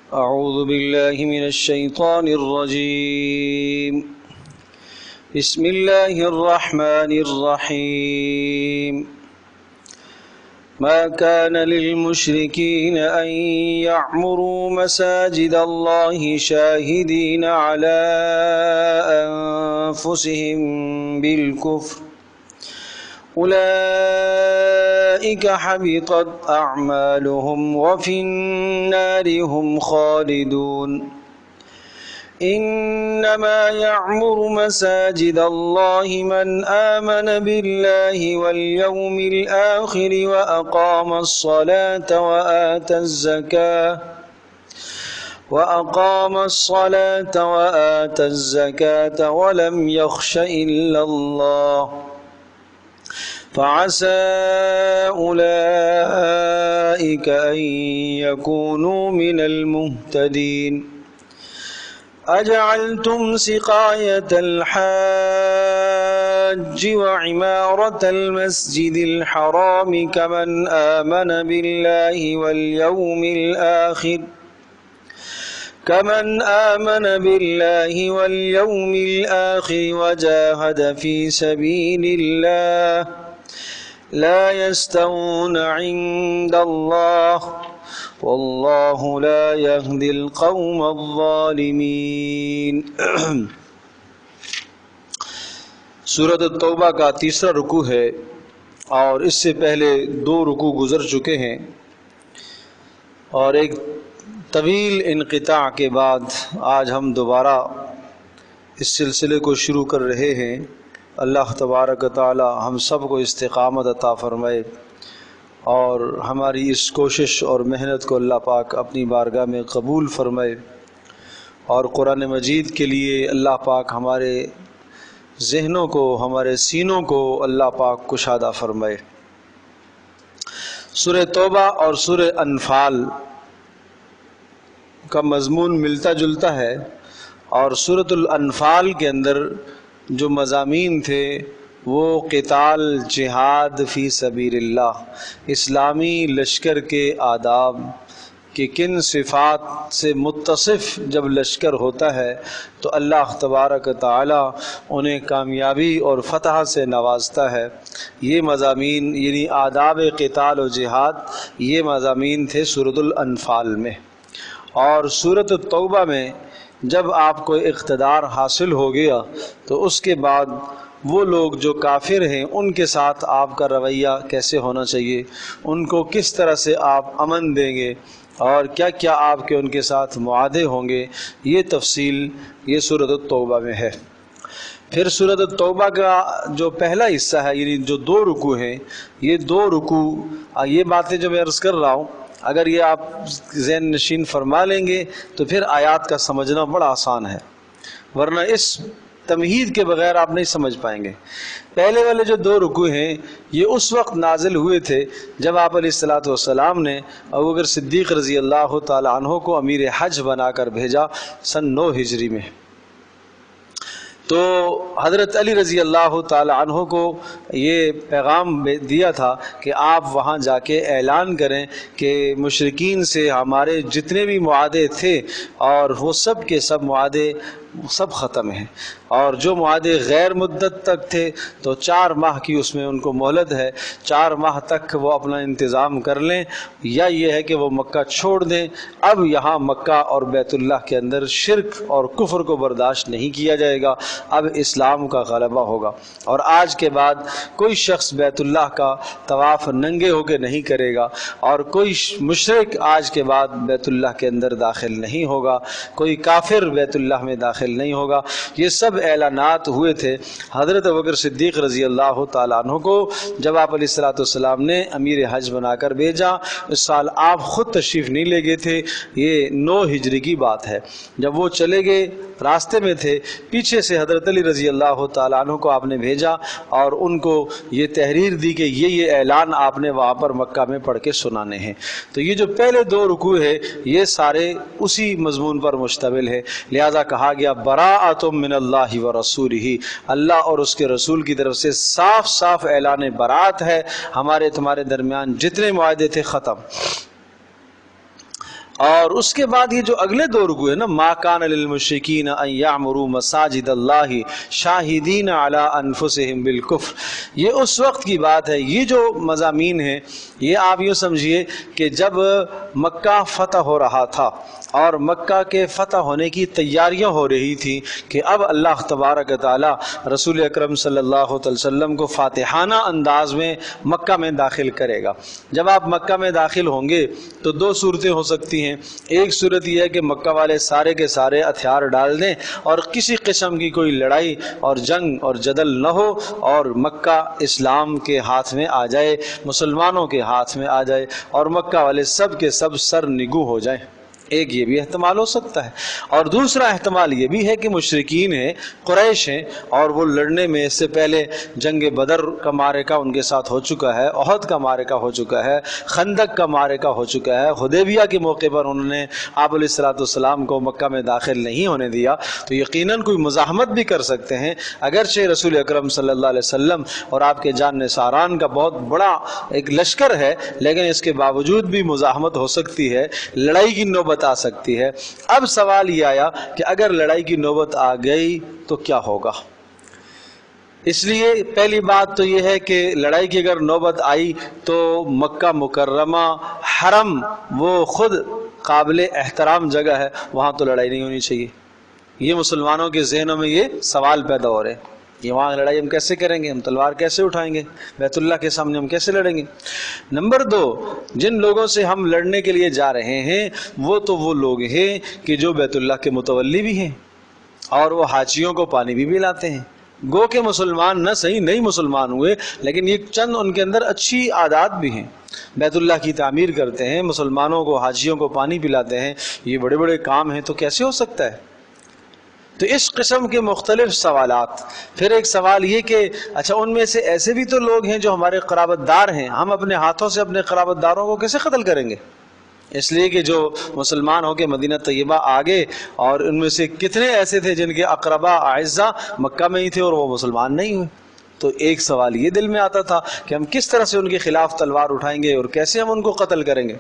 أعوذ بالله من الشيطان الرجيم. بسم الله الرحمن الرحيم. ما كان للمشركين أن يعمروا مساجد الله شاهدين على أنفسهم بالكفر أولئك حبطت أعمالهم وفي النار هم خالدون. إنما يعمر مساجد الله من آمن بالله واليوم الآخر وأقام الصلاة وآتى الزكاة ولم يخش إلا الله فعسى أولئك أن يكونوا من المهتدين. أجعلتم سقاية الحاج وعمارة المسجد الحرام كمن آمن بالله واليوم الآخر وجاهد في سبيل الله لا يستوون عند الله واللہ لا یہدی القوم الظالمین. سورۃ التوبہ کا تیسرا رکوع ہے اور اس سے پہلے 2 رکوع گزر چکے ہیں، اور ایک طویل انقطاع کے بعد آج ہم دوبارہ اس سلسلے کو شروع کر رہے ہیں. اللہ تبارک و تعالی ہم سب کو استقامت عطا فرمائے اور ہماری اس کوشش اور محنت کو اللہ پاک اپنی بارگاہ میں قبول فرمائے، اور قرآن مجید کے لیے اللہ پاک ہمارے ذہنوں کو، ہمارے سینوں کو اللہ پاک کشادہ فرمائے. سورہ توبہ اور سورہ انفال کا مضمون ملتا جلتا ہے، اور سورۃ الانفال کے اندر جو مضامین تھے وہ قتال، جہاد فی سبیل اللہ، اسلامی لشکر کے آداب کہ کن صفات سے متصف جب لشکر ہوتا ہے تو اللہ تبارک تعالی انہیں کامیابی اور فتح سے نوازتا ہے. یہ مضامین یعنی آداب قتال و جہاد، یہ مضامین تھے سورۃ الانفال میں. اور سورۃ التوبہ میں جب آپ کو اقتدار حاصل ہو گیا تو اس کے بعد وہ لوگ جو کافر ہیں ان کے ساتھ آپ کا رویہ کیسے ہونا چاہیے، ان کو کس طرح سے آپ امن دیں گے، اور کیا کیا آپ کے ان کے ساتھ معاہدے ہوں گے، یہ تفصیل یہ سورۃ التوبہ میں ہے. پھر سورۃ التوبہ کا جو پہلا حصہ ہے یعنی جو 2 رکوع ہیں، یہ 2 رکوع یہ باتیں جو میں عرض کر رہا ہوں اگر یہ آپ ذہن نشین فرما لیں گے تو پھر آیات کا سمجھنا بڑا آسان ہے، ورنہ اس تمہید کے بغیر آپ نہیں سمجھ پائیں گے. پہلے والے جو 2 رکوع ہیں یہ اس وقت نازل ہوئے تھے جب آپ علیہ الصلوۃ والسلام نے ابوبکر صدیق رضی اللہ تعالی عنہ کو امیر حج بنا کر بھیجا سن 9 ہجری میں. تو حضرت علی رضی اللہ تعالی عنہ کو یہ پیغام دیا تھا کہ آپ وہاں جا کے اعلان کریں کہ مشرکین سے ہمارے جتنے بھی معاہدے تھے اور وہ سب کے سب معاہدے سب ختم ہیں، اور جو معاہدے غیر مدت تک تھے تو 4 ماہ کی اس میں ان کو مہلت ہے، 4 ماہ تک وہ اپنا انتظام کر لیں، یا یہ ہے کہ وہ مکہ چھوڑ دیں. اب یہاں مکہ اور بیت اللہ کے اندر شرک اور کفر کو برداشت نہیں کیا جائے گا، اب اسلام کا غلبہ ہوگا، اور آج کے بعد کوئی شخص بیت اللہ کا طواف ننگے ہو کے نہیں کرے گا، اور کوئی مشرک آج کے بعد بیت اللہ کے اندر داخل نہیں ہوگا، کوئی کافر بیت اللہ میں داخل نہیں ہوگا. یہ سب اعلانات ہوئے تھے حضرت ابوبکر صدیق رضی اللہ تعالیٰ عنہ کو جب آپ علیہ الصلوۃ والسلام نے امیر حج بنا کر بھیجا. اس سال آپ خود تشریف نہیں لے گئے تھے، یہ 9 ہجری کی بات ہے. جب وہ چلے گئے راستے میں تھے، پیچھے سے حضرت علی رضی اللہ تعالیٰ عنہ کو آپ نے بھیجا اور ان کو یہ تحریر دی کہ یہ اعلان آپ نے وہاں پر مکہ میں پڑھ کے سنانے ہیں. تو یہ جو پہلے 2 رکوع ہے یہ سارے اسی مضمون پر مشتمل ہے، لہذا کہا گیا براءۃ من اللہ ورسولہ، اللہ اور اس کے رسول کی طرف سے صاف صاف اعلان برات ہے، ہمارے تمہارے درمیان جتنے معاہدے تھے ختم. اور اس کے بعد یہ جو اگلے دو رکوع ہے نا، ما کان للمشرکین ان یعمروا مساجد اللہ شاہدین علی انفسہم بالکفر، یہ اس وقت کی بات ہے۔ یہ جو مضامین ہیں یہ آپ یوں سمجھیے کہ جب مکہ فتح ہو رہا تھا اور مکہ کے فتح ہونے کی تیاریاں ہو رہی تھی کہ اب اللہ تبارک تعالی رسول اکرم صلی اللہ علیہ وسلم کو فاتحانہ انداز میں مکہ میں داخل کرے گا۔ جب آپ مکہ میں داخل ہوں گے تو دو صورتیں ہو سکتی ہیں۔ ایک صورت یہ ہے کہ مکہ والے سارے کے سارے ہتھیار ڈال دیں اور کسی قسم کی کوئی لڑائی اور جنگ اور جدل نہ ہو اور مکہ اسلام کے ہاتھ میں آ جائے، مسلمانوں کے ہاتھ میں آ جائے اور مکہ والے سب کے سب سر نگو ہو جائیں۔ ایک یہ بھی احتمال ہو سکتا ہے، اور دوسرا احتمال یہ بھی ہے کہ مشرکین ہیں، قریش ہیں، اور وہ لڑنے میں اس سے پہلے جنگ بدر کا معرکہ ان کے ساتھ ہو چکا ہے، احد کا معرکہ ہو چکا ہے، خندق کا معرکہ ہو چکا ہے، حدیبیہ کے موقع پر انہوں نے آپ علیہ الصلوۃ والسلام کو مکہ میں داخل نہیں ہونے دیا، تو یقیناً کوئی مزاحمت بھی کر سکتے ہیں۔ اگرچہ رسول اکرم صلی اللہ علیہ وسلم اور آپ کے جان نثاران کا بہت بڑا ایک لشکر ہے، لیکن اس کے باوجود بھی مزاحمت ہو سکتی ہے، لڑائی کی نوبت آ سکتی ہے۔ اب سوال یہ آیا کہ اگر لڑائی کی نوبت آ گئی تو کیا ہوگا؟ اس لیے پہلی بات تو یہ ہے کہ لڑائی کی اگر نوبت آئی تو مکہ مکرمہ حرم وہ خود قابل احترام جگہ ہے، وہاں تو لڑائی نہیں ہونی چاہیے۔ یہ مسلمانوں کے ذہنوں میں یہ سوال پیدا ہو رہے ہیں کہ وہاں لڑائی ہم کیسے کریں گے، ہم تلوار کیسے اٹھائیں گے، بیت اللہ کے سامنے ہم کیسے لڑیں گے۔ نمبر دو، جن لوگوں سے ہم لڑنے کے لیے جا رہے ہیں وہ لوگ ہیں کہ جو بیت اللہ کے متولی بھی ہیں اور وہ حاجیوں کو پانی بھی پلاتے ہیں۔ گو کہ مسلمان نہ صحیح نہیں مسلمان ہوئے، لیکن یہ چند ان کے اندر اچھی عادات بھی ہیں۔ بیت اللہ کی تعمیر کرتے ہیں، مسلمانوں کو حاجیوں کو پانی پلاتے ہیں، یہ بڑے بڑے کام ہیں، تو کیسے ہو سکتا ہے؟ تو اس قسم کے مختلف سوالات۔ پھر ایک سوال یہ کہ اچھا ان میں سے ایسے بھی تو لوگ ہیں جو ہمارے قرابت دار ہیں، ہم اپنے ہاتھوں سے اپنے قرابت داروں کو کیسے قتل کریں گے؟ اس لیے کہ جو مسلمان ہو کے مدینہ طیبہ آگے، اور ان میں سے کتنے ایسے تھے جن کے اقربا اعزا مکہ میں ہی تھے اور وہ مسلمان نہیں ہوئے۔ تو ایک سوال یہ دل میں آتا تھا کہ ہم کس طرح سے ان کے خلاف تلوار اٹھائیں گے اور کیسے ہم ان کو قتل کریں گے۔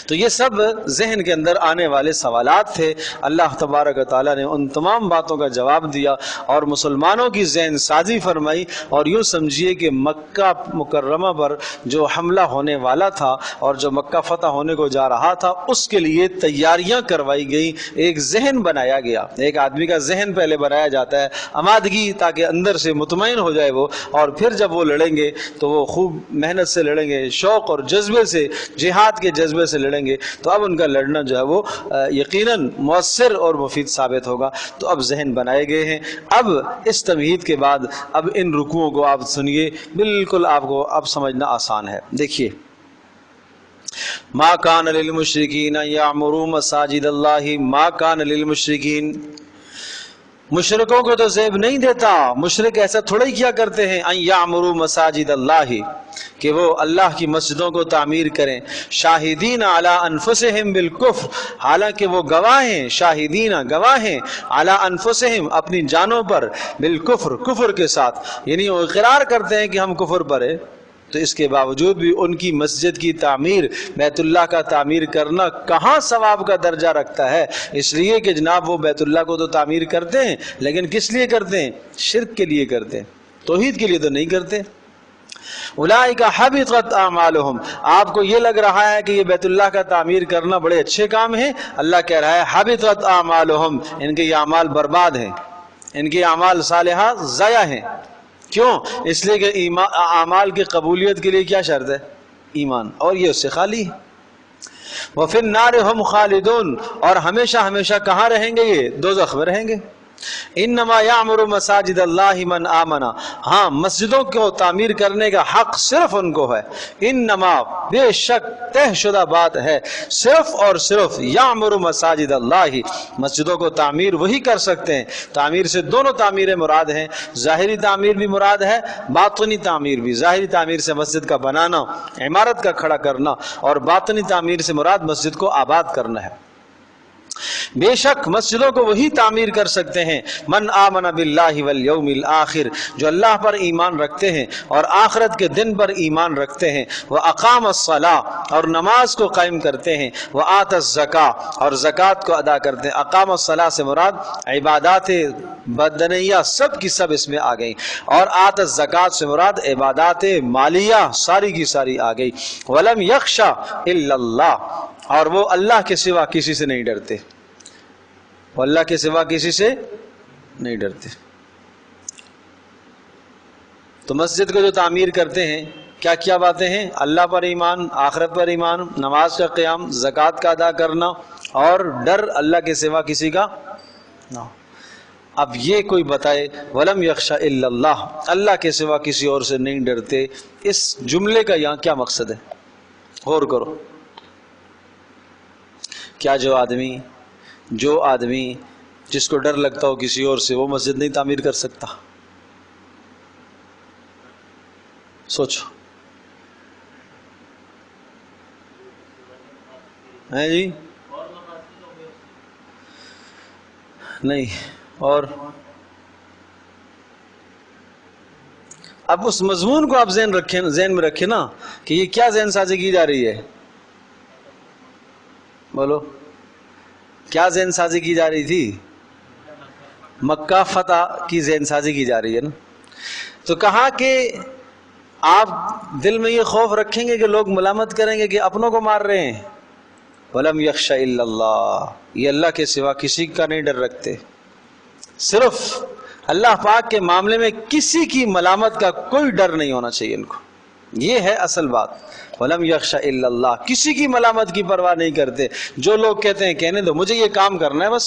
تو یہ سب ذہن کے اندر آنے والے سوالات تھے۔ اللہ تبارک و تعالیٰ نے ان تمام باتوں کا جواب دیا اور مسلمانوں کی ذہن سازی فرمائی، اور یوں سمجھیے کہ مکہ مکرمہ پر جو حملہ ہونے والا تھا اور جو مکہ فتح ہونے کو جا رہا تھا اس کے لیے تیاریاں کروائی گئیں، ایک ذہن بنایا گیا۔ ایک آدمی کا ذہن پہلے بنایا جاتا ہے، آمادگی، تاکہ اندر سے مطمئن ہو جائے وہ، اور پھر جب وہ لڑیں گے تو وہ خوب محنت سے لڑیں گے، شوق اور جذبے سے، جہاد کے جذبے سے لڑیں گے، تو اب ان کا لڑنا جو ہے وہ یقیناً مؤثر اور مفید ثابت ہوگا۔ تو اب ذہن بنائے گئے ہیں۔ اب اس تمہید کے بعد اب ان رکوعوں کو آپ سنیے، بالکل آپ کو اب سمجھنا آسان ہے۔ دیکھیے، ما کان للمشرکین یعمروا مساجد اللہ، ما کان للمشرکین، مشرکوں کو تو زیب نہیں دیتا، مشرک ایسا تھوڑا ہی کیا کرتے ہیں، ان یعمروا مساجد اللہ، کہ وہ اللہ کی مسجدوں کو تعمیر کریں، شاہدین علی انفسہم بالکفر، حالانکہ وہ گواہ ہیں، شاہدین گواہ ہیں، علی انفسہم اپنی جانوں پر، بالکفر کفر کے ساتھ، یعنی وہ اقرار کرتے ہیں کہ ہم کفر پر ہیں، تو اس کے باوجود بھی ان کی مسجد کی تعمیر، بیت اللہ کا تعمیر کرنا کہاں ثواب کا درجہ رکھتا ہے؟ اس لیے کہ جناب وہ بیت اللہ کو تو تعمیر کرتے ہیں، لیکن کس لیے کرتے ہیں؟ شرک کے لیے کرتے ہیں، توحید کے لیے تو نہیں کرتے۔ اولئک حبطت اعمالہم، آپ کو یہ لگ رہا ہے کہ یہ بیت اللہ کا تعمیر کرنا بڑے اچھے کام ہیں، اللہ کہہ رہا ہے حبطت اعمالہم، ان کے یہ اعمال برباد ہیں، ان کے اعمال صالحہ ضائع ہیں۔ کیوں؟ اس لیے کہ اعمال کی قبولیت کے لیے کیا شرط ہے؟ ایمان، اور یہ اس سے خالی ہے۔ وفی النار ہم خالدون، اور ہمیشہ ہمیشہ کہاں رہیں گے؟ یہ دوزخ میں رہیں گے۔ انما یعمر مساجد اللہ من آمنا، ہاں مسجدوں کو تعمیر کرنے کا حق صرف ان کو ہے، انما بے شک طے شدہ بات ہے، صرف اور صرف یعمر مساجد اللہ، مسجدوں کو تعمیر وہی کر سکتے ہیں۔ تعمیر سے دونوں تعمیریں مراد ہیں، ظاہری تعمیر بھی مراد ہے، باطنی تعمیر بھی۔ ظاہری تعمیر سے مسجد کا بنانا، عمارت کا کھڑا کرنا، اور باطنی تعمیر سے مراد مسجد کو آباد کرنا ہے۔ بے شک مسجدوں کو وہی تعمیر کر سکتے ہیں من آمن باللہ والیوم الآخر، جو اللہ پر ایمان رکھتے ہیں اور آخرت کے دن پر ایمان رکھتے ہیں، وَأَقَامَ الصَّلَاةَ اور نماز کو قائم کرتے ہیں، وَآتَ الزَّكَاةَ اور زکوٰۃ کو ادا کرتے ہیں۔ اقام الصلاۃ سے مراد عبادات بدنیہ سب کی سب اس میں آ گئی، اور آت الزکوٰۃ سے مراد عبادات مالیہ ساری کی ساری آ گئی۔ وَلَمْ يَخْشَ إِلَّا اللَّهَ اور وہ اللہ کے سوا کسی سے نہیں ڈرتے، وہ اللہ کے سوا کسی سے نہیں ڈرتے۔ تو مسجد کو جو تعمیر کرتے ہیں کیا کیا باتیں ہیں؟ اللہ پر ایمان، آخرت پر ایمان، نماز کا قیام، زکوٰۃ کا ادا کرنا، اور ڈر اللہ کے سوا کسی کا نہ۔ اب یہ کوئی بتائے وَلَمْ يَخْشَ إِلَّا اللَّهَ اللہ کے سوا کسی اور سے نہیں ڈرتے، اس جملے کا یہاں کیا مقصد ہے؟ غور کرو۔ کیا جو آدمی جس کو ڈر لگتا ہو کسی اور سے، وہ مسجد نہیں تعمیر کر سکتا؟ سوچو ہے جی؟ نہیں۔ اور اب اس مضمون کو آپ ذہن میں رکھیں نا کہ یہ کیا ذہن سازی کی جا رہی ہے؟ بولو کیا ذہن سازی کی جا رہی تھی؟ مکہ فتح کی ذہن سازی کی جا رہی ہے نا۔ تو کہا کہ آپ دل میں یہ خوف رکھیں گے کہ لوگ ملامت کریں گے کہ اپنوں کو مار رہے ہیں۔ وَلَمْ يَخْشَ إِلَّا اللَّهَ یہ اللہ کے سوا کسی کا نہیں ڈر رکھتے، صرف اللہ پاک کے معاملے میں کسی کی ملامت کا کوئی ڈر نہیں ہونا چاہیے ان کو، یہ ہے اصل بات۔ وَلَمْ يَخْشَ إِلَّا اللَّهَ کسی کی ملامت کی پرواہ نہیں کرتے۔ جو لوگ کہتے ہیں کہنے دو، مجھے یہ کام کرنا ہے، بس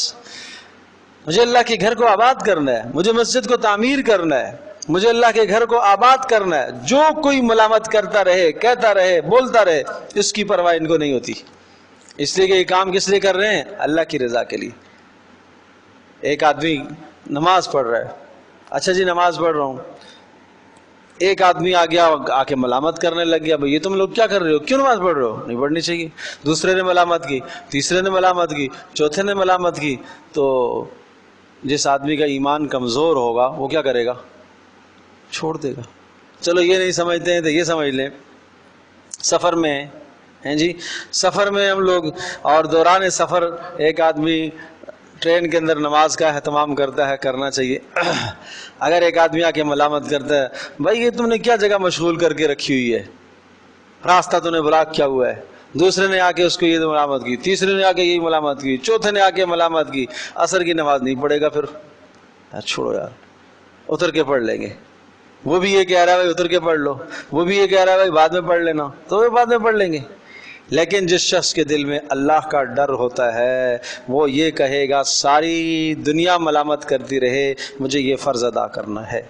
مجھے اللہ کے گھر کو آباد کرنا ہے، مجھے مسجد کو تعمیر کرنا ہے، مجھے اللہ کے گھر کو آباد کرنا ہے، جو کوئی ملامت کرتا رہے، کہتا رہے، بولتا رہے، اس کی پرواہ ان کو نہیں ہوتی، اس لیے کہ یہ کام کس لیے کر رہے ہیں؟ اللہ کی رضا کے لیے۔ ایک آدمی نماز پڑھ رہا ہے، اچھا جی نماز پڑھ رہا ہوں، ایک آدمی آ گیا، آ کے ملامت کرنے لگ گیا، بھئی یہ تم لوگ کیا کر رہے ہو، کیوں نماز پڑھ رہے ہو، نہیں پڑھنی چاہیے۔ دوسرے نے ملامت کی، تیسرے نے ملامت کی، چوتھے نے ملامت کی، تو جس آدمی کا ایمان کمزور ہوگا وہ کیا کرے گا؟ چھوڑ دے گا۔ چلو یہ نہیں سمجھتے ہیں تو یہ سمجھ لیں، سفر میں ہیں جی، سفر میں ہم لوگ، اور دوران سفر ایک آدمی ٹرین کے اندر نماز کا اہتمام کرتا ہے، کرنا چاہیے۔ اگر ایک آدمی آ کے ملامت کرتا ہے، بھائی یہ تم نے کیا جگہ مشغول کر کے رکھی ہوئی ہے، راستہ تو نے بلاک کیا ہوا ہے، دوسرے نے آ کے اس کو یہ ملامت کی، تیسرے نے آ کے یہی ملامت کی، چوتھے نے آ کے ملامت کی، عصر کی نماز نہیں پڑھے گا، پھر چھوڑو یار اتر کے پڑھ لیں گے۔ وہ بھی یہ کہہ رہا ہے بھائی اتر کے پڑھ لو، وہ بھی یہ کہہ رہا ہے بھائی بعد میں پڑھ لینا، تو وہ بعد میں پڑھ لیں گے۔ لیکن جس شخص کے دل میں اللہ کا ڈر ہوتا ہے وہ یہ کہے گا ساری دنیا ملامت کرتی رہے، مجھے یہ فرض ادا کرنا ہے۔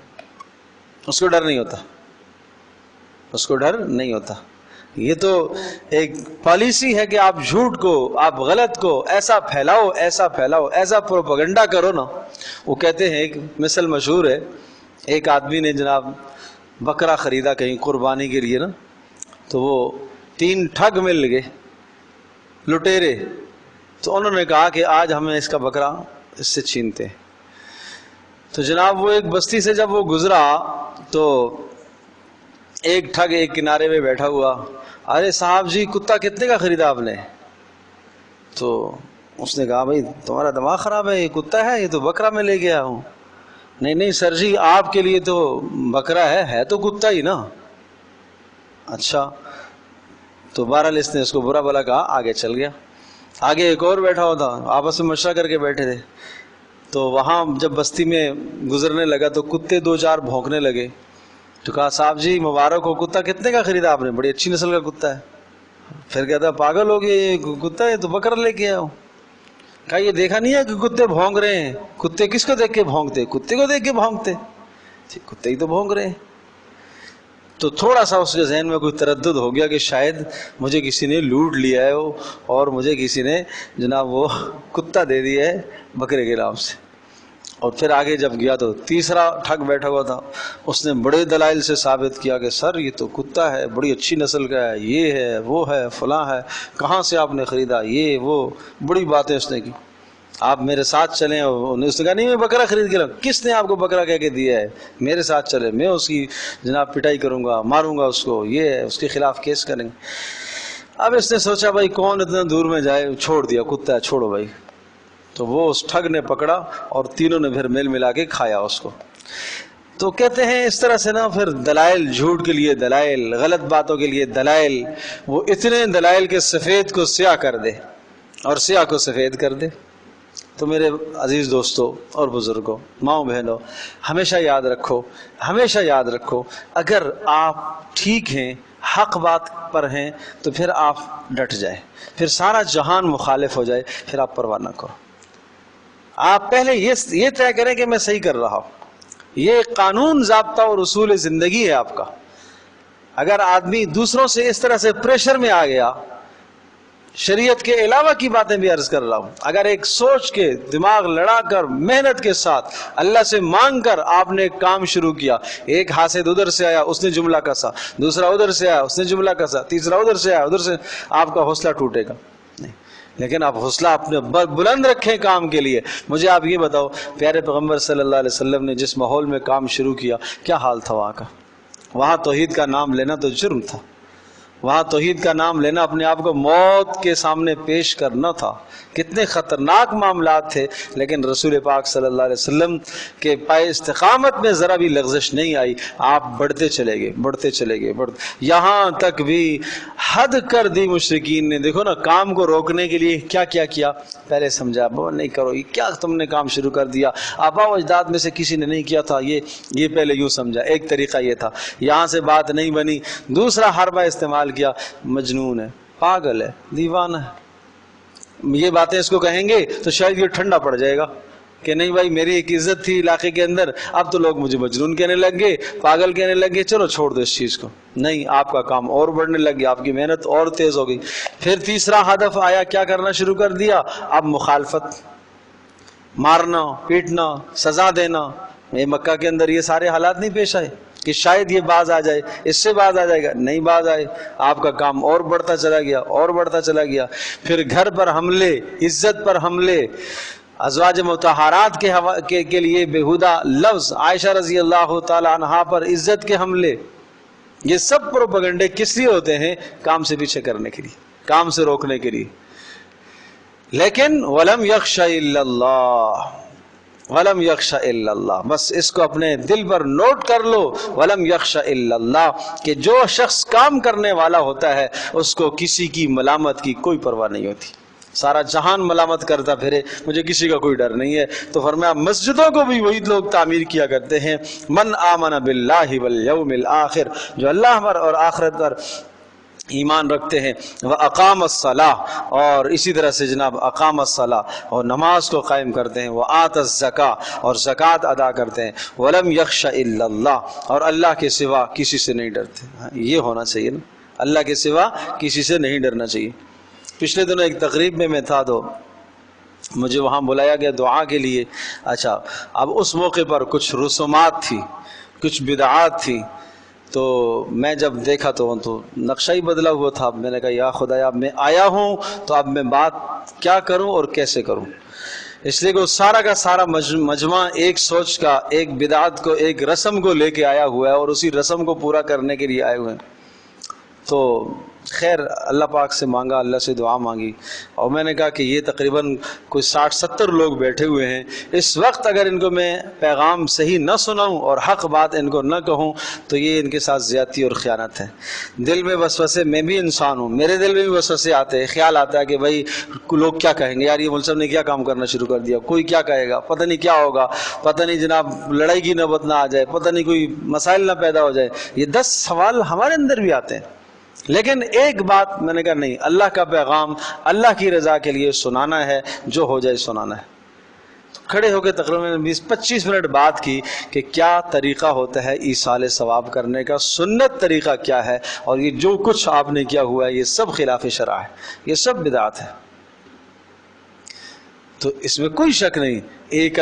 اس کو ڈر نہیں ہوتا، اس کو ڈر نہیں ہوتا۔ یہ تو ایک پالیسی ہے کہ آپ جھوٹ کو، آپ غلط کو ایسا پھیلاؤ، ایسا پھیلاؤ، ایسا پروپیگنڈا کرو نا۔ وہ کہتے ہیں، ایک مثل مشہور ہے، ایک آدمی نے جناب بکرا خریدا کہیں قربانی کے لیے نا، تو وہ 3 ٹھگ مل گئے، لٹیرے، تو انہوں نے کہا کہ آج ہمیں اس کا بکرا اس سے چھینتے ہیں۔ تو جناب وہ ایک بستی سے جب وہ گزرا تو ایک ٹھگ ایک کنارے میں بیٹھا ہوا، ارے صاحب جی کتا کتنے کا خریدا آپ نے؟ تو اس نے کہا بھائی تمہارا دماغ خراب ہے، یہ کتا ہے، یہ تو بکرا میں لے گیا ہوں۔ نہیں نہیں سر جی آپ کے لیے تو بکرا ہے تو کتا ہی نا۔ اچھا، تو بہرحال اس نے اس کو برا بلا کہا، آگے چل گیا۔ آگے ایک اور بیٹھا ہوا تھا، آپس میں مشورہ کر کے بیٹھے تھے، تو وہاں جب بستی میں گزرنے لگا تو کتے 2-4 بھونکنے لگے، تو کہا صاحب جی مبارک ہو، کتا کتنے کا خریدا آپ نے؟ بڑی اچھی نسل کا کتا ہے۔ پھر کہتا پاگل ہو گئے، یہ کتا ہے تو بکرا لے کے آیا ہوں۔ کہا یہ دیکھا نہیں ہے کہ کتے بھونک رہے ہیں؟ کتے کس کو دیکھ کے بھونکتے؟ کتے کو دیکھ کے بھونکتے، کتے ہی تو بھونک رہے ہیں۔ تو تھوڑا سا اس کے ذہن میں کوئی تردد ہو گیا کہ شاید مجھے کسی نے لوٹ لیا ہے اور مجھے کسی نے جناب وہ کتا دے دیا ہے بکرے کے نام سے۔ اور پھر آگے جب گیا تو تیسرا ٹھگ بیٹھا ہوا تھا، اس نے بڑے دلائل سے ثابت کیا کہ سر یہ تو کتا ہے، بڑی اچھی نسل کا ہے، یہ ہے وہ ہے فلاں ہے، کہاں سے آپ نے خریدا، یہ وہ بڑی باتیں اس نے کی۔ آپ میرے ساتھ چلیں. اس نے کہا نہیں میں بکرا خرید کے لاؤں. کس نے آپ کو بکرا کہہ کے دیا ہے؟ میرے ساتھ چلے، میں اس کی جناب پٹائی کروں گا، ماروں گا اس کو، یہ ہے اس کے خلاف کیس کریں گے. اب اس نے سوچا بھائی کون اتنا دور میں جائے، چھوڑ دیا، کتا ہے چھوڑو بھائی. تو وہ اس ٹھگ نے پکڑا اور تینوں نے پھر مل ملا کے کھایا اس کو. تو کہتے ہیں اس طرح سے نا پھر دلائل، جھوٹ کے لیے دلائل، غلط باتوں کے لیے دلائل، وہ اتنے دلائل کے سفید کو سیاہ کر دے اور سیاہ کو سفید کر دے. تو میرے عزیز دوستوں اور بزرگوں، ماؤں بہنوں، ہمیشہ یاد رکھو، ہمیشہ یاد رکھو، اگر آپ ٹھیک ہیں، حق بات پر ہیں، تو پھر آپ ڈٹ جائیں. پھر سارا جہان مخالف ہو جائے، پھر آپ پرواہ نہ کرو. آپ پہلے یہ طے کریں کہ میں صحیح کر رہا ہوں. یہ قانون، ضابطہ اور اصول زندگی ہے آپ کا. اگر آدمی دوسروں سے اس طرح سے پریشر میں آ گیا، شریعت کے علاوہ کی باتیں بھی عرض کر رہا ہوں، اگر ایک سوچ کے دماغ لڑا کر محنت کے ساتھ اللہ سے مانگ کر آپ نے کام شروع کیا، ایک حاسد ادھر سے آیا اس نے جملہ کسا، دوسرا ادھر سے آیا اس نے جملہ کسا، تیسرا ادھر سے آیا ادھر سے، آپ کا حوصلہ ٹوٹے گا نہیں. لیکن آپ حوصلہ اپنے بلند رکھیں کام کے لیے. مجھے آپ یہ بتاؤ، پیارے پیغمبر صلی اللہ علیہ وسلم نے جس ماحول میں کام شروع کیا، کیا حال تھا وہاں کا؟ وہاں توحید کا نام لینا تو جرم تھا. وہاں توحید کا نام لینا اپنے آپ کو موت کے سامنے پیش کرنا تھا. کتنے خطرناک معاملات تھے. لیکن رسول پاک صلی اللہ علیہ وسلم کے پائے استقامت میں ذرا بھی لغزش نہیں آئی. آپ بڑھتے چلے گئے، بڑھتے چلے گئے، یہاں تک بھی حد کر دی مشرکین نے. دیکھو نا، کام کو روکنے کے لیے کیا کیا کیا. پہلے سمجھا وہ نہیں کرو، یہ کیا تم نے کام شروع کر دیا، آبا و اجداد میں سے کسی نے نہیں کیا تھا یہ پہلے یوں سمجھا. ایک طریقہ یہ تھا، یہاں سے بات نہیں بنی. دوسرا حربہ استعمال کیا، مجنون ہے، پاگل ہے، دیوانہ ہے. یہ باتیں اس کو کہیں گے تو شاید یہ ٹھنڈا پڑ جائے گا کہ نہیں بھائی میری ایک عزت تھی علاقے کے اندر، اب تو لوگ مجھے مجنون کہنے لگ گئے، پاگل کہنے لگ گئے، چلو چھوڑ دو اس چیز کو. نہیں، آپ کا کام اور بڑھنے لگ گیا، آپ کی محنت اور تیز ہو گئی. پھر تیسرا ہدف آیا، کیا کرنا شروع کر دیا؟ اب مخالفت، مارنا، پیٹنا، سزا دینا. یہ مکہ کے اندر یہ سارے حالات نہیں پیش آئے کہ شاید یہ باز آ جائے، اس سے باز آ جائے گا؟ نہیں باز آئے. آپ کا کام اور بڑھتا چلا گیا، اور بڑھتا چلا گیا. پھر گھر پر حملے، عزت پر حملے، ازواج مطہرات کے لیے بےہودہ لفظ، عائشہ رضی اللہ تعالی عنہا پر عزت کے حملے. یہ سب پروپیگنڈے کس لیے ہوتے ہیں؟ کام سے پیچھے کرنے کے لیے، کام سے روکنے کے لیے. لیکن وَلَمْ يَخْشَ إِلَّا اللَّهُ، وَلَمْ يَخْشَ إِلَّا اللَّهُ، بس اس کو اپنے دل پر نوٹ کر لو. وَلَمْ يَخْشَ إِلَّا اللَّهُ، کہ جو شخص کام کرنے والا ہوتا ہے اس کو کسی کی ملامت کی کوئی پرواہ نہیں ہوتی. سارا جہان ملامت کرتا پھرے، مجھے کسی کا کوئی ڈر نہیں ہے. تو فرمایا مسجدوں کو بھی وہی لوگ تعمیر کیا کرتے ہیں، من آمن باللہ والیوم الآخر، جو اللہ پر اور آخرت پر ایمان رکھتے ہیں. وَأَقَامَ الصَّلَاةَ، اور اسی طرح سے جناب اقام الصلاۃ، اور نماز کو قائم کرتے ہیں. وَآتَ الزَّكَاةَ، اور زکوٰۃ ادا کرتے ہیں. وَلَمْ يَخْشَ إِلَّا اللَّهُ، اور اللہ کے سوا کسی سے نہیں ڈرتے. یہ ہونا چاہیے نا، اللہ کے سوا کسی سے نہیں ڈرنا چاہیے. پچھلے دنوں ایک تقریب میں تھا تو مجھے وہاں بلایا گیا دعا کے لیے. اچھا، اب اس موقع پر کچھ رسومات تھی، کچھ بدعات تھی. تو میں جب دیکھا تو نقشہ ہی بدلا ہوا تھا. میں نے کہا یا خدایا، اب میں آیا ہوں تو اب میں بات کیا کروں اور کیسے کروں. اس لیے کہ وہ سارا کا سارا مجمع ایک سوچ کا، ایک بدعت کو، ایک رسم کو لے کے آیا ہوا ہے اور اسی رسم کو پورا کرنے کے لیے آئے ہوئے ہیں. تو خیر اللہ پاک سے مانگا، اللہ سے دعا مانگی، اور میں نے کہا کہ یہ تقریباً کوئی 60-70 لوگ بیٹھے ہوئے ہیں. اس وقت اگر ان کو میں پیغام صحیح نہ سناؤں اور حق بات ان کو نہ کہوں تو یہ ان کے ساتھ زیادتی اور خیانت ہے. دل میں وسوسے، میں بھی انسان ہوں، میرے دل میں بھی وسوسے آتے ہیں، خیال آتا ہے کہ بھائی لوگ کیا کہیں گے، یار یہ مولوی صاحب نے کیا کام کرنا شروع کر دیا، کوئی کیا کہے گا، پتہ نہیں کیا ہوگا، پتہ نہیں جناب لڑائی کی نوبت نہ آ جائے، پتہ نہیں کوئی مسائل نہ پیدا ہو جائے. یہ 10 سوال ہمارے اندر بھی آتے ہیں. لیکن ایک بات میں نے کہا نہیں، اللہ کا پیغام اللہ کی رضا کے لیے سنانا ہے، جو ہو جائے سنانا ہے. کھڑے ہو کے تقریباً 20-25 منٹ بات کی کہ کیا طریقہ ہوتا ہے ایصال ثواب کرنے کا، سنت طریقہ کیا ہے، اور یہ جو کچھ آپ نے کیا ہوا ہے یہ سب خلاف شرع ہے، یہ سب بدعت ہے. تو اس میں کوئی شک نہیں. ایک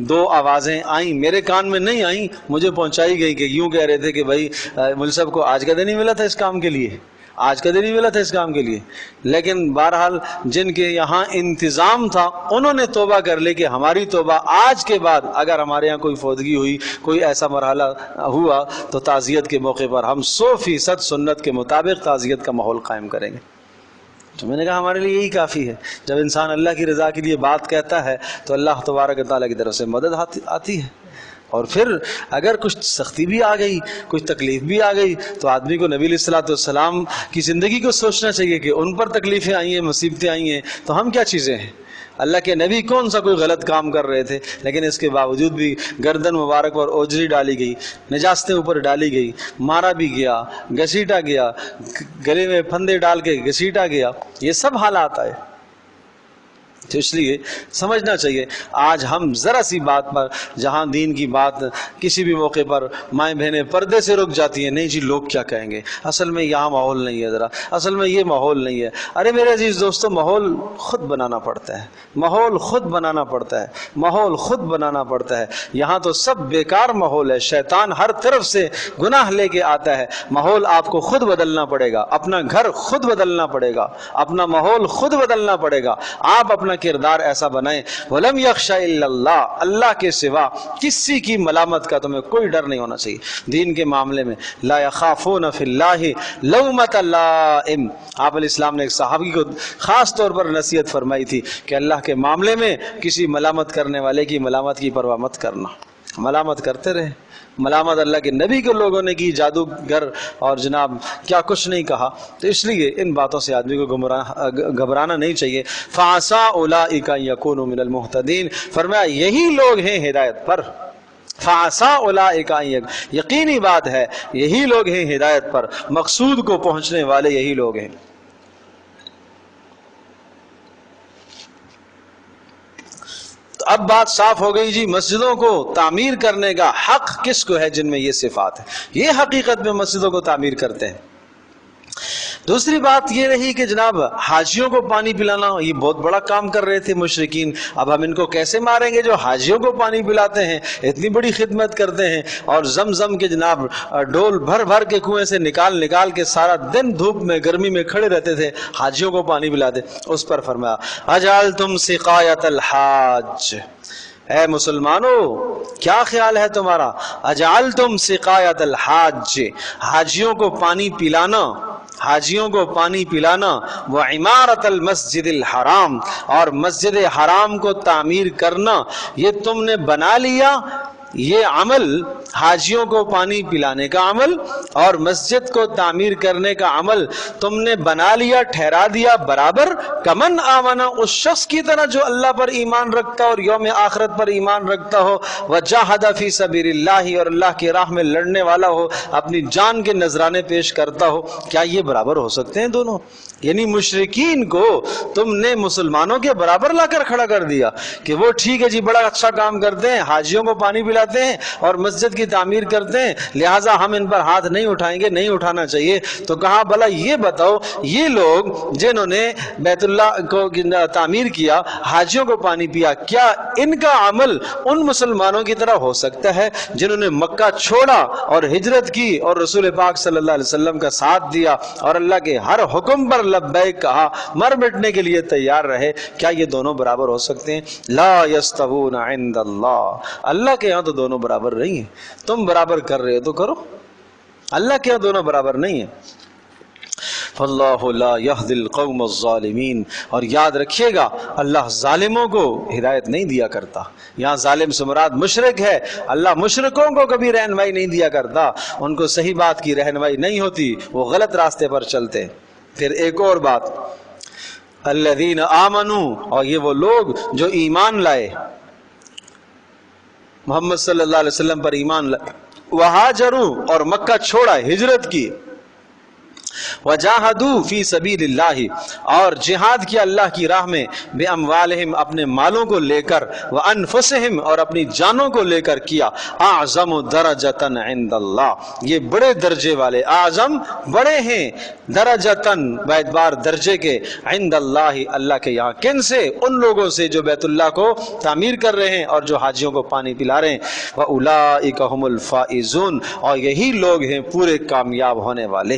دو آوازیں آئیں، میرے کان میں نہیں آئیں، مجھے پہنچائی گئی کہ یوں کہہ رہے تھے کہ بھائی مولوی صاحب کو آج کا دن ہی ملا تھا اس کام کے لیے، آج کا دن ہی ملا تھا اس کام کے لیے، لیکن بہرحال جن کے یہاں انتظام تھا انہوں نے توبہ کر لی کہ ہماری توبہ آج کے بعد اگر ہمارے یہاں کوئی فوتگی ہوئی، کوئی ایسا مرحلہ ہوا تو تعزیت کے موقع پر ہم 100% سنت کے مطابق تعزیت کا ماحول قائم کریں گے۔ تو میں نے کہا ہمارے لیے یہی کافی ہے۔ جب انسان اللہ کی رضا کے لیے بات کہتا ہے تو اللہ تبارک و تعالیٰ کی طرف سے مدد آتی ہے، اور پھر اگر کچھ سختی بھی آ گئی، کچھ تکلیف بھی آ گئی، تو آدمی کو نبی علیہ الصلوۃ والسلام کی زندگی کو سوچنا چاہیے کہ ان پر تکلیفیں آئی ہیں، مصیبتیں آئی ہیں، تو ہم کیا چیزیں ہیں؟ اللہ کے نبی کون سا کوئی غلط کام کر رہے تھے، لیکن اس کے باوجود بھی گردن مبارک پر اوجری ڈالی گئی، نجاستیں اوپر ڈالی گئی، مارا بھی گیا، گھسیٹا گیا، گلے میں پھندے ڈال کے گھسیٹا گیا، یہ سب حالات آئے۔ تو اس لیے سمجھنا چاہیے آج ہم ذرا سی بات پر، جہاں دین کی بات کسی بھی موقع پر مائیں بہنیں پردے سے رک جاتی ہیں، نہیں جی لوگ کیا کہیں گے، اصل میں یہاں ماحول نہیں ہے، ذرا اصل میں یہ ماحول نہیں ہے۔ ارے میرے عزیز دوستو، ماحول خود بنانا پڑتا ہے، ماحول خود بنانا پڑتا ہے، ماحول خود بنانا پڑتا ہے۔ یہاں تو سب بیکار ماحول ہے، شیطان ہر طرف سے گناہ لے کے آتا ہے۔ ماحول آپ کو خود بدلنا پڑے گا، اپنا گھر خود بدلنا پڑے گا، اپنا ماحول خود بدلنا پڑے گا۔ آپ اپنا کردار ایسا بنائیں، وَلَمْ يَخْشَ إِلَّا اللَّهِ، اللہ کے سوا کسی کی ملامت کا تمہیں کوئی ڈر نہیں ہونا چاہیے۔ دین کے معاملے میں لا يَخَافُونَ فِي اللَّهِ لَوْمَةَ لَائِمٍ، آپ علیہ السلام نے ایک صحابی کو خاص طور پر نصیحت فرمائی تھی کہ اللہ کے معاملے میں کسی ملامت کرنے والے کی ملامت کی پرواہ مت کرنا، ملامت کرتے رہے۔ ملامت اللہ کے نبی کے لوگوں نے کی، جادوگر اور جناب کیا کچھ نہیں کہا۔ تو اس لیے ان باتوں سے آدمی کو گھبرانا نہیں چاہیے۔ فَعَسَىٰ أُولَٰئِكَ أَن يَكُونُوا مِنَ الْمُهْتَدِينَ، فرمایا یہی لوگ ہیں ہدایت پر۔ فَعَسَىٰ أُولَٰئِكَ أَن، یقینی بات ہے یہی لوگ ہیں ہدایت پر، مقصود کو پہنچنے والے یہی لوگ ہیں۔ اب بات صاف ہو گئی جی، مسجدوں کو تعمیر کرنے کا حق کس کو ہے جن میں یہ صفات ہے، یہ حقیقت میں مسجدوں کو تعمیر کرتے ہیں۔ دوسری بات یہ رہی کہ جناب حاجیوں کو پانی پلانا، یہ بہت بڑا کام کر رہے تھے مشرکین۔ اب ہم ان کو کیسے ماریں گے جو حاجیوں کو پانی پلاتے ہیں، اتنی بڑی خدمت کرتے ہیں، اور زمزم کے جناب ڈول بھر بھر کے کنویں سے نکال نکال کے سارا دن دھوپ میں گرمی میں کھڑے رہتے تھے، حاجیوں کو پانی پلاتے۔ اس پر فرمایا اجعلتم سقایۃ الحاج، اے مسلمانوں کیا خیال ہے تمہارا، اجعلتم سقایۃ الحاج، حاجیوں کو پانی پلانا، حاجیوں کو پانی پلانا، وعمارت المسجد الحرام، اور مسجد حرام کو تعمیر کرنا، یہ تم نے بنا لیا، یہ عمل حاجیوں کو پانی پلانے کا عمل اور مسجد کو تعمیر کرنے کا عمل تم نے بنا لیا، ٹھہرا دیا برابر، کمن آمنا، اس شخص کی طرح جو اللہ پر ایمان رکھتا اور یوم آخرت پر ایمان رکھتا ہو، وجاہد فی سبیل اللہ، اور اللہ کی راہ میں لڑنے والا ہو، اپنی جان کے نذرانے پیش کرتا ہو۔ کیا یہ برابر ہو سکتے ہیں دونوں؟ یعنی مشرکین کو تم نے مسلمانوں کے برابر لا کر کھڑا کر دیا کہ وہ ٹھیک ہے جی بڑا اچھا کام کرتے ہیں، حاجیوں کو پانی پلاتے ہیں اور مسجد کی تعمیر کرتے ہیں، لہٰذا ہم ان پر ہاتھ نہیں اٹھائیں گے، نہیں اٹھانا چاہیے۔ تو کہا بھلا یہ بتاؤ، یہ لوگ جنہوں نے بیت اللہ کو تعمیر کیا، حاجیوں کو پانی پیا، کیا ان کا عمل ان مسلمانوں کی طرح ہو سکتا ہے جنہوں نے مکہ چھوڑا اور ہجرت کی اور رسول پاک صلی اللہ علیہ وسلم کا ساتھ دیا اور اللہ کے ہر حکم پر لبیک کہا، مر مٹنے کے لیے تیار رہے؟ کیا یہ دونوں برابر ہو سکتے ہیں؟ لا یستوون عند اللہ، اللہ کے ہاں تو دونوں برابر نہیں ہیں۔ تم برابر کر رہے ہو تو کرو، اللہ کے ہاں دونوں برابر نہیں ہیں۔ فاللہ لا یہدی القوم الظالمین، اور یاد رکھیے گا اللہ ظالموں کو ہدایت نہیں دیا کرتا۔ یہاں ظالم سے مراد مشرک ہے، اللہ مشرکوں کو کبھی رہنمائی نہیں دیا کرتا، ان کو صحیح بات کی رہنمائی نہیں ہوتی، وہ غلط راستے پر چلتے۔ پھر ایک اور بات، الذین آمنوا، اور یہ وہ لوگ جو ایمان لائے، محمد صلی اللہ علیہ وسلم پر ایمان لائے، وہاجروا، اور مکہ چھوڑا، ہجرت کی، وجاہدوا فی سبیل اللہ، اور جہاد کیا اللہ کی راہ میں، بے اموالہم، اپنے مالوں کو لے کر، وانفسہم، اور اپنی جانوں کو لے کر کیا، اعظم درجۃ عند اللہ، یہ بڑے درجے والے، اعظم بڑے ہیں، درجۃ باعتبار درجے کے، عند اللہ اللہ کے یہاں، کن سے؟ ان لوگوں سے جو بیت اللہ کو تعمیر کر رہے ہیں اور جو حاجیوں کو پانی پلا رہے ہیں، وَأُولَئِكَ هُمُ الْفَائِزُونَ، اور یہی لوگ ہیں پورے کامیاب ہونے والے۔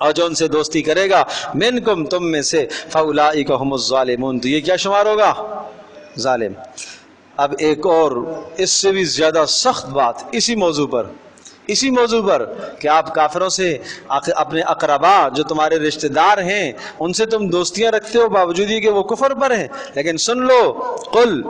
اور جو ان سے دوستی کرے گا منکم تم میں سے فاولئک هم الظالمون تو یہ کیا شمار ہوگا؟ ظالم۔ اب ایک اور اس سے بھی زیادہ سخت بات اسی موضوع پر کہ آپ کافروں سے اپنے اقربا جو تمہارے رشتہ دار ہیں ان سے تم دوستیاں رکھتے ہو باوجود یہ کہ وہ کفر پر ہیں، لیکن سن لو قل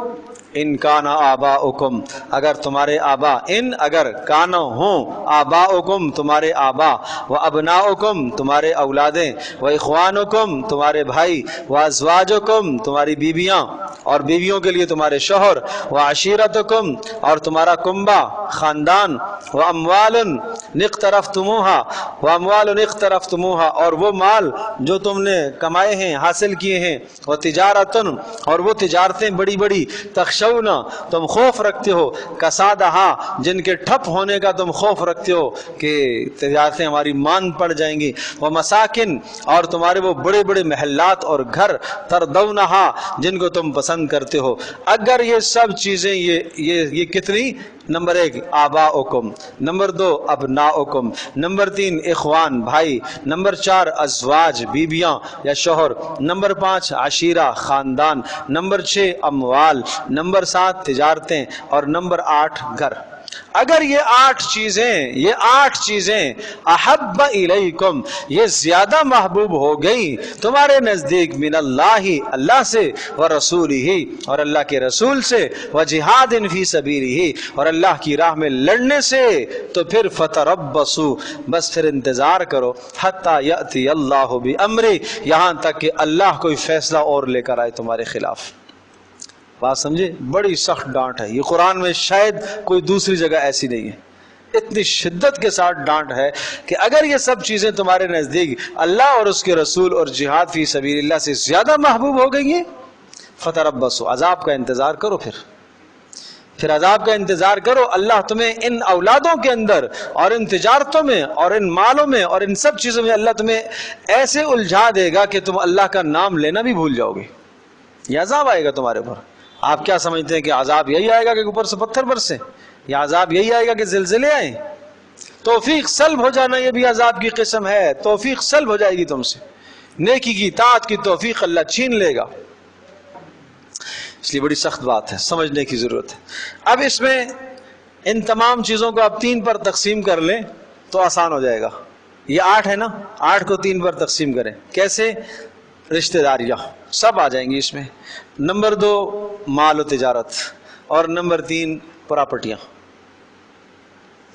ان کان آباؤکم اگر تمہارے آبا اگر کانا ہوں آباؤکم تمہارے آبا و ابناؤکم تمہارے اولادیں و اخوانکم تمہارے بھائی و ازواجکم تمہاری بیویاں اور بیویوں کے لیے تمہارے شوہر و عشیرتکم اور تمہارا کنبہ خاندان و اموال اقترفتموہا اور وہ مال جو تم نے کمائے ہیں حاصل کیے ہیں و تجارتن اور وہ تجارتیں بڑی بڑی تخشونا تم خوف رکھتے ہو کسادہا جن کے ٹھپ ہونے کا تم خوف رکھتے ہو کہ تجارتیں ہماری مان پڑ جائیں گی و مساکن اور تمہارے وہ بڑے بڑے محلات اور گھر تردونہا جن کو تم پسند کرتے ہو، اگر یہ سب چیزیں یہ کتنی؟ نمبر 1 آباؤکم، نمبر 2 ابناؤکم، نمبر 3 اخوان بھائی، نمبر 4 ازواج بیویاں یا شوہر، نمبر 5 عشیرہ خاندان، نمبر 6 اموال، نمبر 7 تجارتیں اور نمبر 8 گھر، اگر یہ 8 چیزیں احب الیکم یہ زیادہ محبوب ہو گئی تمہارے نزدیک من اللہ سے و رسولہ اور اللہ کے رسول سے و جہاد فی سبیلہ اور اللہ کی راہ میں لڑنے سے، تو پھر فتربصوا بس پھر انتظار کرو حتی یأتی اللہ بامرہ یہاں تک کہ اللہ کوئی فیصلہ اور لے کر آئے تمہارے خلاف۔ بات سمجھے؟ بڑی سخت ڈانٹ ہے یہ، قرآن میں شاید کوئی دوسری جگہ ایسی نہیں ہے، اتنی شدت کے ساتھ ڈانٹ ہے کہ اگر یہ سب چیزیں تمہارے نزدیک اللہ اور اس کے رسول اور جہاد فی سبیل اللہ سے زیادہ محبوب ہو گئی ہیں فتربصوا عذاب کا انتظار کرو، پھر عذاب کا انتظار کرو۔ اللہ تمہیں ان اولادوں کے اندر اور ان تجارتوں میں اور ان مالوں میں اور ان سب چیزوں میں اللہ تمہیں ایسے الجھا دے گا کہ تم اللہ کا نام لینا بھی بھول جاؤ گے، یہ عذاب آئے گا تمہارے اوپر۔ آپ کیا سمجھتے ہیں کہ عذاب یہی آئے گا کہ اوپر سے پتھر برسے، یا عذاب یہی آئے گا کہ زلزلے آئیں؟ توفیق سلب ہو جانا یہ بھی عذاب کی قسم ہے، توفیق سلب ہو جائے گی تم سے، نیکی کی طاعت کی توفیق اللہ چھین لے گا، اس لیے بڑی سخت بات ہے، سمجھنے کی ضرورت ہے۔ اب اس میں ان تمام چیزوں کو آپ 3 پر تقسیم کر لیں تو آسان ہو جائے گا۔ یہ 8 ہے نا، 8 کو 3 پر تقسیم کریں، کیسے؟ رشتہ داریاں سب آ جائیں گی اس میں، نمبر 2 مال و تجارت اور نمبر 3 پراپرٹیاں،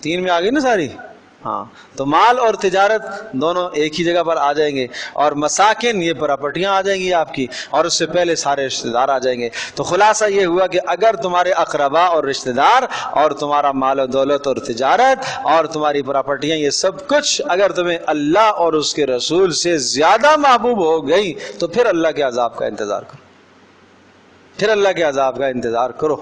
3 میں آ گئی نا ساری، ہاں تو مال اور تجارت دونوں ایک ہی جگہ پر آ جائیں گے، اور مساکن یہ پراپرٹیاں آ جائیں گی آپ کی، اور اس سے پہلے سارے رشتہ دار آ جائیں گے۔ تو خلاصہ یہ ہوا کہ اگر تمہارے اقربا اور رشتہ دار اور تمہارا مال و دولت اور تجارت اور تمہاری پراپرٹیاں یہ سب کچھ اگر تمہیں اللہ اور اس کے رسول سے زیادہ محبوب ہو گئی تو پھر اللہ کے عذاب کا انتظار کرو،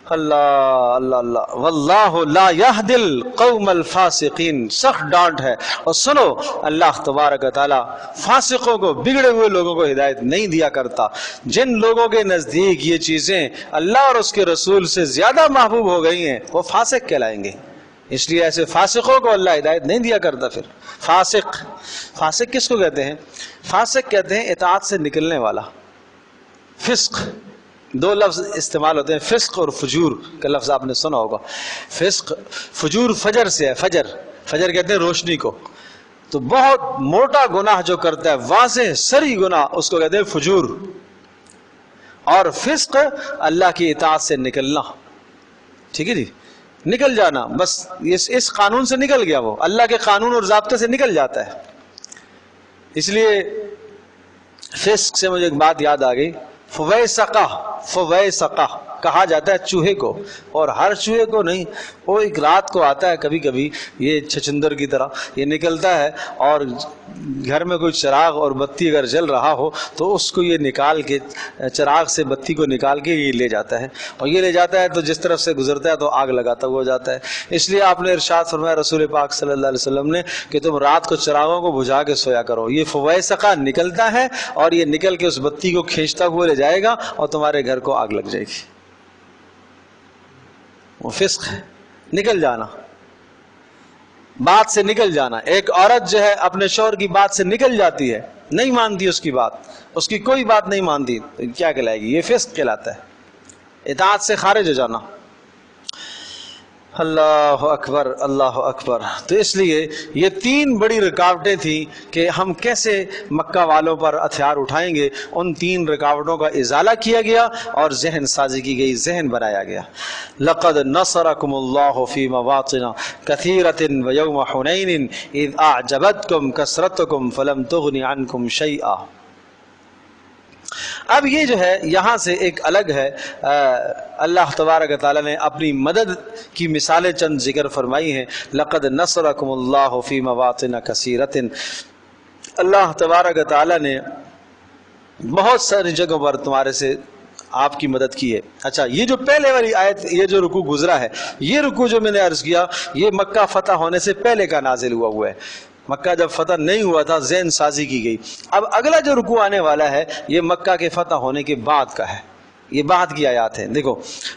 اللہ اللہ اللہ واللہ لا یہدی القوم الفاسقین، سخت ڈانٹ ہے۔ اور سنو، اللہ تبارک و تعالی فاسقوں کو، بگڑے ہوئے لوگوں کو ہدایت نہیں دیا کرتا۔ جن لوگوں کے نزدیک یہ چیزیں اللہ اور اس کے رسول سے زیادہ محبوب ہو گئی ہیں وہ فاسق کہلائیں گے، اس لیے ایسے فاسقوں کو اللہ ہدایت نہیں دیا کرتا۔ پھر فاسق کس کو کہتے ہیں؟ فاسق کہتے ہیں اطاعت سے نکلنے والا۔ فسق 2 لفظ استعمال ہوتے ہیں، فسق اور فجور کا لفظ آپ نے سنا ہوگا۔ فسق، فجور فجر سے ہے، فجر کہتے ہیں روشنی کو، تو بہت موٹا گناہ جو کرتا ہے، واضح سری گناہ، اس کو کہتے ہیں فجور۔ اور فسق اللہ کی اطاعت سے نکلنا، ٹھیک ہے جی، نکل جانا، بس اس قانون سے نکل گیا، وہ اللہ کے قانون اور ضابطے سے نکل جاتا ہے۔ اس لیے فسق سے مجھے ایک بات یاد آ گئی، فویسقہ کہا جاتا ہے چوہے کو، اور ہر چوہے کو نہیں، وہ ایک رات کو آتا ہے کبھی کبھی، یہ چھچندر کی طرح یہ نکلتا ہے، اور گھر میں کوئی چراغ اور بتی اگر جل رہا ہو تو اس کو یہ نکال کے، چراغ سے بتی کو نکال کے یہ لے جاتا ہے، اور یہ لے جاتا ہے تو جس طرف سے گزرتا ہے تو آگ لگاتا ہوا جاتا ہے۔ اس لیے آپ نے ارشاد فرمایا رسول پاک صلی اللہ علیہ وسلم نے کہ تم رات کو چراغوں کو بجھا کے سویا کرو۔ یہ فویسقہ نکلتا ہے اور یہ نکل کے اس بتی کو کھینچتا ہوا لے جائے گا اور تمہارے گھر کو آگ لگ جائے گی۔ وہ فسق ہے، نکل جانا، بات سے نکل جانا. ایک عورت جو ہے اپنے شوہر کی بات سے نکل جاتی ہے, نہیں مانتی اس کی بات, اس کی کوئی بات نہیں مانتی, کیا کہلائے گی؟ یہ فسق کہلاتا ہے, اطاعت سے خارج ہو جانا. اللہ اکبر اللہ اکبر. تو اس لیے یہ 3 بڑی رکاوٹیں تھیں کہ ہم کیسے مکہ والوں پر ہتھیار اٹھائیں گے. ان 3 رکاوٹوں کا ازالہ کیا گیا اور ذہن سازی کی گئی, ذہن بنایا گیا. لقد نصرکم اللہ فی مواطن کثیرۃ ویوم حنین اذ اعجبتکم کثرتکم فلم تغن عنکم شیئا. اب یہ جو ہے یہاں سے ایک الگ ہے, اللہ تبارک و تعالیٰ نے اپنی مدد کی مثالیں چند ذکر فرمائی ہیں. لقد نصرکم اللہ فی مواطن کثیرۃ, اللہ تبارک و تعالیٰ نے بہت ساری جگہوں پر تمہارے سے آپ کی مدد کی ہے. اچھا, یہ جو پہلے والی آیت, یہ جو رکوع گزرا ہے, یہ رکوع جو میں نے عرض کیا یہ مکہ فتح ہونے سے پہلے کا نازل ہوا ہے. مکہ جب فتح نہیں ہوا تھا ذہن سازی کی گئی. اب اگلا جو رکوع آنے والا ہے یہ مکہ کے فتح ہونے کے بعد کا ہے, یہ بعد کی آیات ہیں. دیکھو,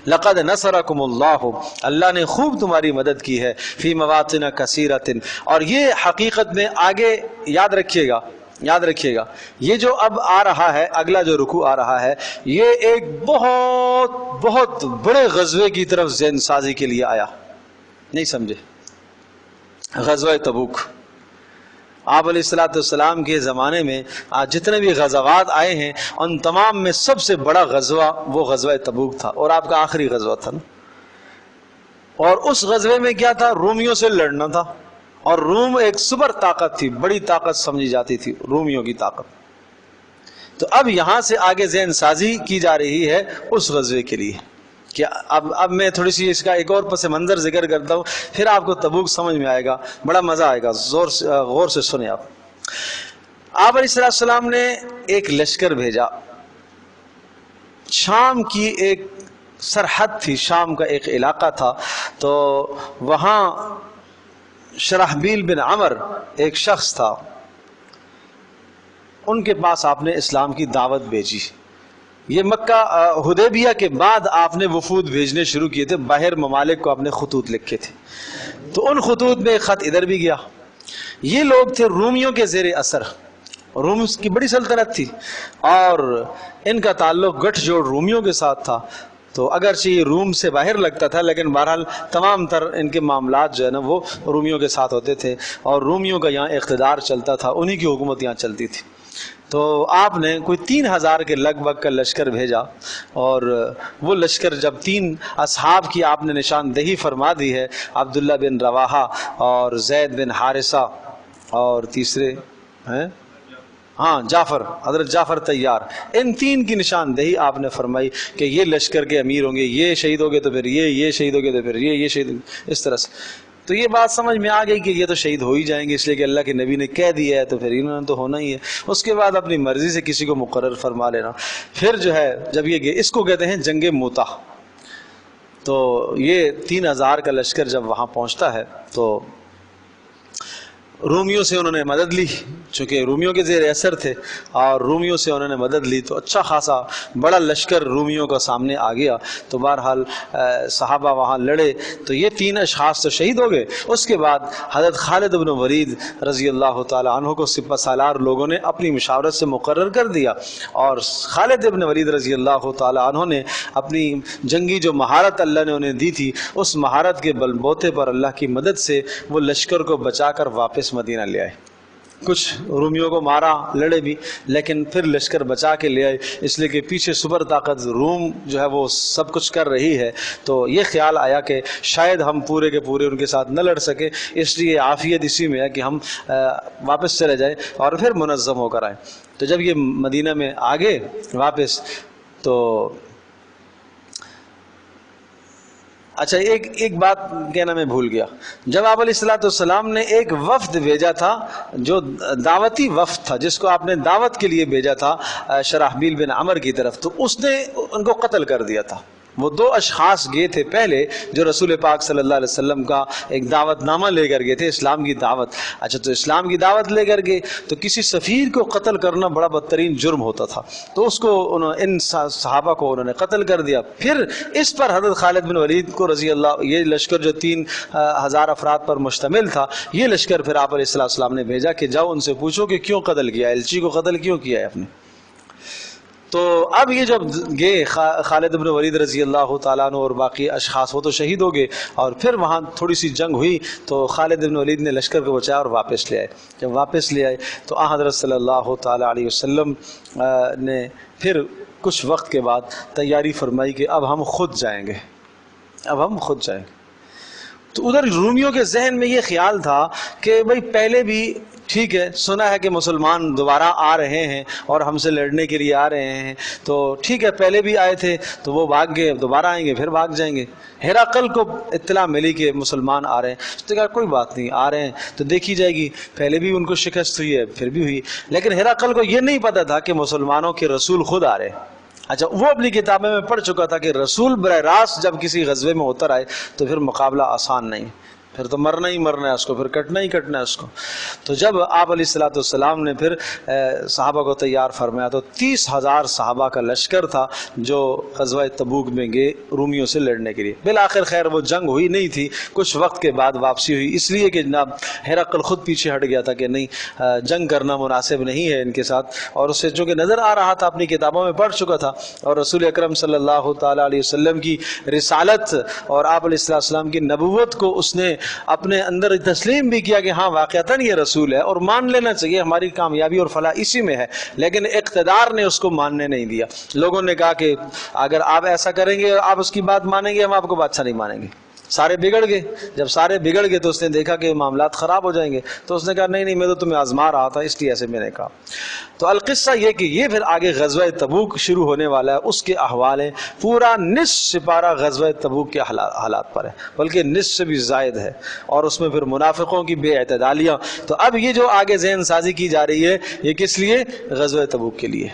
لقد نصرکم اللہ, اللہ نے خوب تمہاری مدد کی ہے, فی مواطن کثیرۃ. اور یہ حقیقت میں آگے یاد رکھیے گا, یاد رکھیے گا, یہ جو اب آ رہا ہے, اگلا جو رکوع آ رہا ہے, یہ ایک بہت بہت بڑے غزوے کی طرف ذہن سازی کے لیے آیا. نہیں سمجھے؟ غزوہ تبوک. آپ علیہ الصلوۃ والسلام کے زمانے میں جتنے بھی غزوات آئے ہیں ان تمام میں سب سے بڑا غزوہ وہ غزوہ تبوک تھا, اور آپ کا آخری غزوہ تھا نا. اور اس غزوے میں کیا تھا؟ رومیوں سے لڑنا تھا, اور روم ایک سپر طاقت تھی, بڑی طاقت سمجھی جاتی تھی رومیوں کی طاقت. تو اب یہاں سے آگے ذہن سازی کی جا رہی ہے اس غزوے کے لیے. کہ اب میں تھوڑی سی اس کا ایک اور پس منظر ذکر کرتا ہوں, پھر آپ کو تبوک سمجھ میں آئے گا, بڑا مزہ آئے گا. غور سے سنیں آپ. آپ علیہ السلام نے ایک لشکر بھیجا, شام کی ایک سرحد تھی, شام کا ایک علاقہ تھا, تو وہاں شرحبیل بن عمر ایک شخص تھا, ان کے پاس آپ نے اسلام کی دعوت بھیجی. یہ مکہ حدیبیہ کے بعد آپ نے وفود بھیجنے شروع کیے تھے, باہر ممالک کو آپ نے خطوط لکھے تھے. تو ان خطوط میں ایک خط ادھر بھی گیا. یہ لوگ تھے رومیوں کے زیر اثر, روم کی بڑی سلطنت تھی اور ان کا تعلق گٹھ جوڑ رومیوں کے ساتھ تھا. تو اگرچہ یہ روم سے باہر لگتا تھا لیکن بہرحال تمام تر ان کے معاملات جو ہے نا وہ رومیوں کے ساتھ ہوتے تھے, اور رومیوں کا یہاں اقتدار چلتا تھا, انہی کی حکومت یہاں چلتی تھی. تو آپ نے کوئی 3000 کے لگ بھگ کا لشکر بھیجا, اور وہ لشکر جب 3 اصحاب کی آپ نے نشاندہی فرما دی ہے, عبداللہ بن رواحہ اور زید بن حارثہ اور تیسرے ہیں جعفر, حضرت جعفر طیار, ان 3 کی نشاندہی آپ نے فرمائی کہ یہ لشکر کے امیر ہوں گے, یہ شہید ہو گئے تو پھر یہ شہید ہو گئے تو پھر یہ شہید, اس طرح سے. تو یہ بات سمجھ میں آ گئی کہ یہ تو شہید ہو ہی جائیں گے, اس لیے کہ اللہ کے نبی نے کہہ دیا ہے تو پھر انہوں نے تو ہونا ہی ہے. اس کے بعد اپنی مرضی سے کسی کو مقرر فرما لینا. پھر جو ہے جب یہ اس کو کہتے ہیں جنگ موتا. تو یہ 3000 کا لشکر جب وہاں پہنچتا ہے تو رومیوں سے انہوں نے مدد لی, چونکہ رومیوں کے زیر اثر تھے, اور رومیوں سے انہوں نے مدد لی تو اچھا خاصا بڑا لشکر رومیوں کا سامنے آ گیا. تو بہرحال صحابہ وہاں لڑے, تو یہ 3 اشخاص تو شہید ہو گئے. اس کے بعد حضرت خالد بن ولید رضی اللہ تعالی عنہ کو سپہ سالار لوگوں نے اپنی مشاورت سے مقرر کر دیا, اور خالد بن ولید رضی اللہ تعالی عنہ نے اپنی جنگی جو مہارت اللہ نے انہیں دی تھی, اس مہارت کے بل بوتے پر اللہ کی مدد سے وہ لشکر کو بچا کر واپس مدینہ لے آئے. کچھ رومیوں کو مارا, لڑے بھی, لیکن پھر لشکر بچا کے لے آئے, اس لیے کہ پیچھے سپر طاقت روم جو ہے وہ سب کچھ کر رہی ہے. تو یہ خیال آیا کہ شاید ہم پورے کے پورے ان کے ساتھ نہ لڑ سکے, اس لیے عافیت اسی میں ہے کہ ہم واپس چلے جائیں اور پھر منظم ہو کر آئیں. تو جب یہ مدینہ میں آگے واپس, تو اچھا ایک بات کہنا میں بھول گیا. جب آپ علیہ الصلوۃ والسلام نے ایک وفد بھیجا تھا جو دعوتی وفد تھا, جس کو آپ نے دعوت کے لیے بھیجا تھا شرحبیل بن عمر کی طرف, تو اس نے ان کو قتل کر دیا تھا. وہ دو اشخاص گئے تھے پہلے جو رسول پاک صلی اللہ علیہ وسلم کا ایک دعوت نامہ لے کر گئے تھے، اسلام کی دعوت. اچھا، تو اسلام کی دعوت لے کر گئے تو کسی سفیر کو قتل کرنا بڑا بدترین جرم ہوتا تھا، تو اس کو ان صحابہ کو انہوں نے قتل کر دیا. پھر اس پر حضرت خالد بن ولید کو رضی اللہ، یہ لشکر جو 3000 افراد پر مشتمل تھا، یہ لشکر پھر آپ علیہ السلام نے بھیجا کہ جاؤ ان سے پوچھو کہ کیوں قتل کیا، ایلچی کو قتل کیوں کیا ہے آپ نے. تو اب یہ جب گئے خالد بن ولید رضی اللہ تعالیٰ عنہ اور باقی اشخاص، وہ تو شہید ہو گئے، اور پھر وہاں تھوڑی سی جنگ ہوئی تو خالد بن ولید نے لشکر کو بچایا اور واپس لے آئے. جب واپس لے آئے تو حضرت صلی اللہ تعالیٰ علیہ وسلم نے پھر کچھ وقت کے بعد تیاری فرمائی کہ اب ہم خود جائیں گے، اب ہم خود جائیں گے. تو ادھر رومیوں کے ذہن میں یہ خیال تھا کہ بھئی پہلے بھی ٹھیک ہے، سنا ہے کہ مسلمان دوبارہ آ رہے ہیں اور ہم سے لڑنے کے لیے آ رہے ہیں، تو ٹھیک ہے پہلے بھی آئے تھے تو وہ بھاگ گئے، دوبارہ آئیں گے پھر بھاگ جائیں گے. ہرقل کو اطلاع ملی کہ مسلمان آ رہے ہیں، اس نے کہا کوئی بات نہیں، آ رہے ہیں تو دیکھی جائے گی. پہلے بھی ان کو شکست ہوئی ہے، پھر بھی ہوئی، لیکن ہرقل کو یہ نہیں پتہ تھا کہ مسلمانوں کے رسول خود آ رہے ہیں. اچھا، وہ اپنی کتابیں میں پڑھ چکا تھا کہ رسول براہ راست جب کسی غزوے میں اتر آئے تو پھر مقابلہ آسان نہیں، پھر تو مرنا ہی مرنا ہے اس کو، پھر کٹنا ہی کٹنا ہے اس کو. تو جب آپ علیہ الصلوۃ والسلام نے پھر صحابہ کو تیار فرمایا تو 30,000 صحابہ کا لشکر تھا جو غزوہ تبوک میں گئے رومیوں سے لڑنے کے لیے. بالآخر خیر وہ جنگ ہوئی نہیں تھی، کچھ وقت کے بعد واپسی ہوئی، اس لیے کہ جناب ہرقل خود پیچھے ہٹ گیا تھا کہ نہیں جنگ کرنا مناسب نہیں ہے ان کے ساتھ، اور اسے چونکہ نظر آ رہا تھا، اپنی کتابوں میں پڑھ چکا تھا، اور رسول اکرم صلی اللہ تعالیٰ علیہ وسلم کی رسالت اور آپ علیہ السلام کی نبوت کو اس نے اپنے اندر تسلیم بھی کیا کہ ہاں واقعتاً یہ رسول ہے، اور مان لینا چاہیے ہماری کامیابی اور فلاح اسی میں ہے. لیکن اقتدار نے اس کو ماننے نہیں دیا. لوگوں نے کہا کہ اگر آپ ایسا کریں گے، آپ اس کی بات مانیں گے، ہم آپ کو بادشاہ نہیں مانیں گے. سارے بگڑ گئے. جب سارے بگڑ گئے تو اس نے دیکھا کہ معاملات خراب ہو جائیں گے، تو اس نے کہا نہیں میں تو تمہیں آزما رہا تھا، اس لیے ایسے میں نے کہا. تو القصہ یہ کہ یہ پھر آگے غزوہ تبوک شروع ہونے والا ہے، اس کے احوال ہیں. پورا نصف سپارہ غزوہ تبوک کے حالات پر ہے، بلکہ نصف سے بھی زائد ہے، اور اس میں پھر منافقوں کی بے اعتدالیاں. تو اب یہ جو آگے ذہن سازی کی جا رہی ہے یہ کس لیے؟ غزوہ تبوک کے لیے.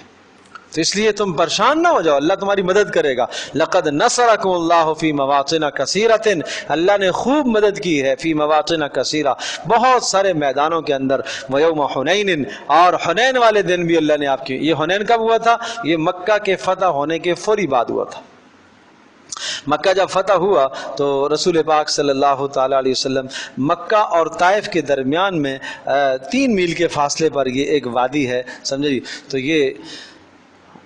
تو اس لیے تم پریشان نہ ہو جاؤ، اللہ تمہاری مدد کرے گا. لقد نصرکم اللہ فی مواطن کثیرۃ، اللہ نے خوب مدد کی ہے فی مواطن کثیرہ، بہت سارے میدانوں کے اندر. ویوم حنین، اور حنین والے دن بھی اللہ نے آپ کی. یہ حنین کب ہوا تھا؟ یہ مکہ کے فتح ہونے کے فوری بعد ہوا تھا. مکہ جب فتح ہوا تو رسول پاک صلی اللہ تعالیٰ علیہ وسلم مکہ اور طائف کے درمیان میں 3 میل کے فاصلے پر یہ ایک وادی ہے، سمجھے جی. تو یہ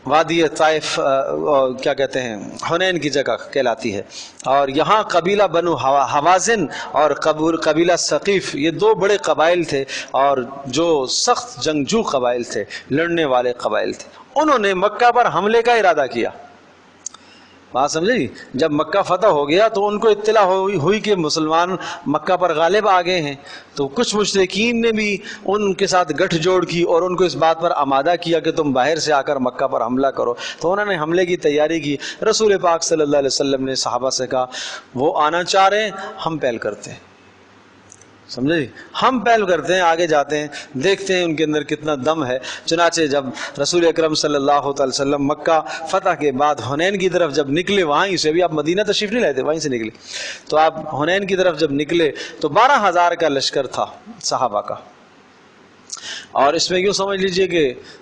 وادی طائف کیا کہتے ہیں، حنین کی جگہ کہلاتی ہے. اور یہاں قبیلہ بنو حوازن اور قبیلہ ثقیف، یہ 2 بڑے قبائل تھے، اور جو سخت جنگجو قبائل تھے، لڑنے والے قبائل تھے. انہوں نے مکہ پر حملے کا ارادہ کیا. بات سمجھے جی. جب مکہ فتح ہو گیا تو ان کو اطلاع ہوئی کہ مسلمان مکہ پر غالب آ گئے ہیں، تو کچھ مشرکین نے بھی ان کے ساتھ گٹھ جوڑ کی اور ان کو اس بات پر آمادہ کیا کہ تم باہر سے آ کر مکہ پر حملہ کرو. تو انہوں نے حملے کی تیاری کی. رسول پاک صلی اللہ علیہ وسلم نے صحابہ سے کہا وہ آنا چاہ رہے ہیں، ہم پہل کرتے ہیں. سمجھے جی، ہم پہل کرتے ہیں، آگے جاتے ہیں، دیکھتے ہیں ان کے اندر کتنا دم ہے. چنانچہ جب رسول اکرم صلی اللہ تعالی وسلم مکہ فتح کے بعد حنین کی طرف جب نکلے، وہیں سے بھی آپ مدینہ تشریف نہیں لائے تھے، وہیں سے نکلے، تو آپ حنین کی طرف جب نکلے تو 12,000 کا لشکر تھا صحابہ کا. اور اس میں یوں سمجھ لیجئے کہ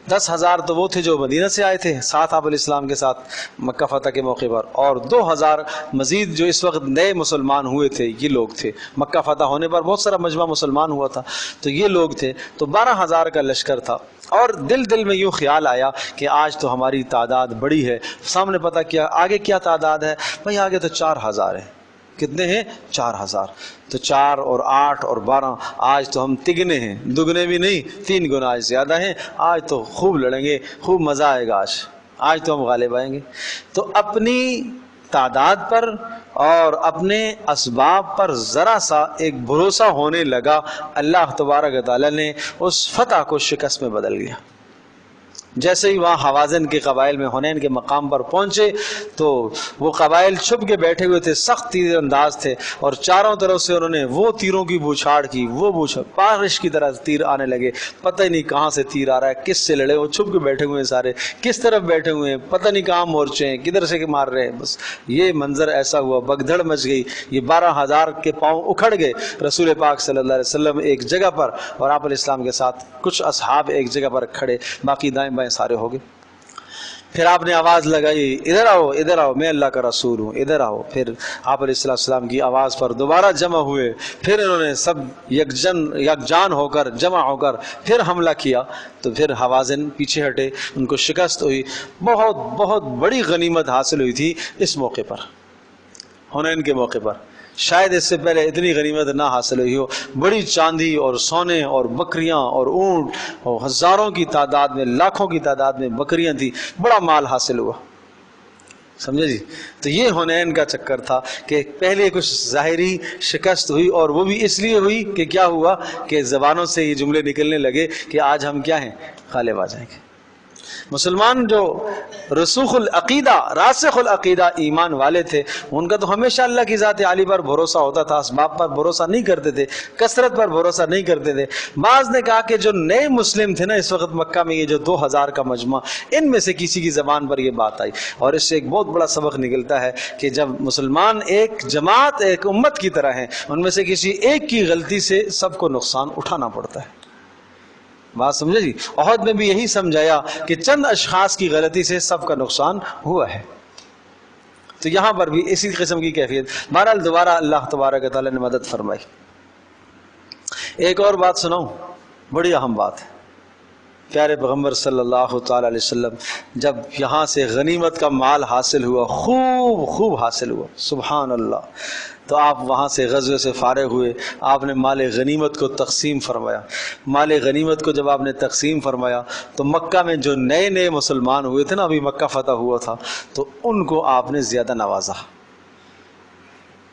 10,000 تو وہ تھے جو مدینہ سے آئے تھے ساتھ آپ علیہ السلام کے ساتھ مکہ فتح کے موقع پر، اور 2,000 مزید جو اس وقت نئے مسلمان ہوئے تھے یہ لوگ تھے. مکہ فتح ہونے پر بہت سارا مجمع مسلمان ہوا تھا، تو یہ لوگ تھے. تو 12,000 کا لشکر تھا، اور دل میں یوں خیال آیا کہ آج تو ہماری تعداد بڑی ہے. سامنے پتہ کیا آگے کیا تعداد ہے؟ بھائی آگے تو 4,000 ہیں. کتنے ہیں؟ 4,000. تو 4 اور 8 اور 12، آج تو ہم تگنے ہیں، دگنے بھی نہیں، 3 گنا آج زیادہ ہیں. آج تو خوب لڑیں گے، خوب مزہ آئے گا، آج تو ہم غالب آئیں گے. تو اپنی تعداد پر اور اپنے اسباب پر ذرا سا ایک بھروسہ ہونے لگا، اللہ تبارک و تعالیٰ نے اس فتح کو شکست میں بدل گیا. جیسے ہی وہاں حوازن کے قبائل میں حنین کے مقام پر پہنچے تو وہ قبائل چھپ کے بیٹھے ہوئے تھے، سخت تیر انداز تھے، اور چاروں طرف سے انہوں نے وہ تیروں کی بوچھاڑ کی، وہ بارش کی طرح تیر آنے لگے، پتہ ہی نہیں کہاں سے تیر آ رہا ہے، کس سے لڑے، وہ چھپ کے بیٹھے ہوئے ہیں سارے، کس طرف بیٹھے ہوئے ہیں، پتہ نہیں کہاں مورچے ہیں، کدھر سے مار رہے ہیں۔ بس یہ منظر ایسا ہوا، بگدڑ مچ گئی، یہ 12,000 کے پاؤں اکھڑ گئے۔ رسول پاک صلی اللہ علیہ وسلم ایک جگہ پر اور آپ علیہ السلام کے ساتھ کچھ اصحاب ایک جگہ پر کھڑے، باقی دائیں بائیں سارے ہو گئے۔ پھر آپ نے آواز لگائی، ادھر آؤ ادھر آؤ، میں اللہ کا رسول ہوں، ادھر آؤ۔ پھر آپ علیہ السلام کی آواز پر دوبارہ جمع ہوئے، پھر انہوں نے سب یکجان ہو کر جمع ہو کر پھر حملہ کیا، تو پھر حوازن پیچھے ہٹے، ان کو شکست ہوئی۔ بہت بہت بڑی غنیمت حاصل ہوئی تھی اس موقع پر، حنین کے موقع پر، شاید اس سے پہلے اتنی غنیمت نہ حاصل ہوئی ہو۔ بڑی چاندی اور سونے اور بکریاں اور اونٹ، اور ہزاروں کی تعداد میں، لاکھوں کی تعداد میں بکریاں تھیں، بڑا مال حاصل ہوا، سمجھے جی۔ تو یہ حنین کا چکر تھا کہ پہلے کچھ ظاہری شکست ہوئی، اور وہ بھی اس لیے ہوئی کہ کیا ہوا کہ زبانوں سے یہ جملے نکلنے لگے کہ آج ہم کیا ہیں، غالب آ جائیں گے۔ مسلمان جو رسوخ العقیدہ، راسخ العقیدہ ایمان والے تھے، ان کا تو ہمیشہ اللہ کی ذات عالی پر بھروسہ ہوتا تھا، اسباب پر بھروسہ نہیں کرتے تھے، کثرت پر بھروسہ نہیں کرتے تھے۔ بعض نے کہا کہ جو نئے مسلم تھے نا اس وقت مکہ میں، یہ جو 2000 کا مجمع، ان میں سے کسی کی زبان پر یہ بات آئی، اور اس سے ایک بہت بڑا سبق نکلتا ہے کہ جب مسلمان ایک جماعت، ایک امت کی طرح ہیں، ان میں سے کسی ایک کی غلطی سے سب کو نقصان اٹھانا پڑتا ہے۔ بات سمجھے جی۔ احد میں بھی یہی سمجھایا کہ چند اشخاص کی غلطی سے سب کا نقصان ہوا ہے، تو یہاں پر بھی اسی قسم کی کیفیت۔ بہرحال دوبارہ اللہ تبارک و تعالیٰ نے مدد فرمائی۔ ایک اور بات سناؤں، بڑی اہم بات ہے۔ پیارے پیغمبر صلی اللہ تعالیٰ علیہ وسلم جب یہاں سے غنیمت کا مال حاصل ہوا، خوب حاصل ہوا، سبحان اللہ، تو آپ وہاں سے غزوے سے فارغ ہوئے، آپ نے مال غنیمت کو تقسیم فرمایا۔ مال غنیمت کو جب آپ نے تقسیم فرمایا تو مکہ میں جو نئے مسلمان ہوئے تھے نا، ابھی مکہ فتح ہوا تھا، تو ان کو آپ نے زیادہ نوازا،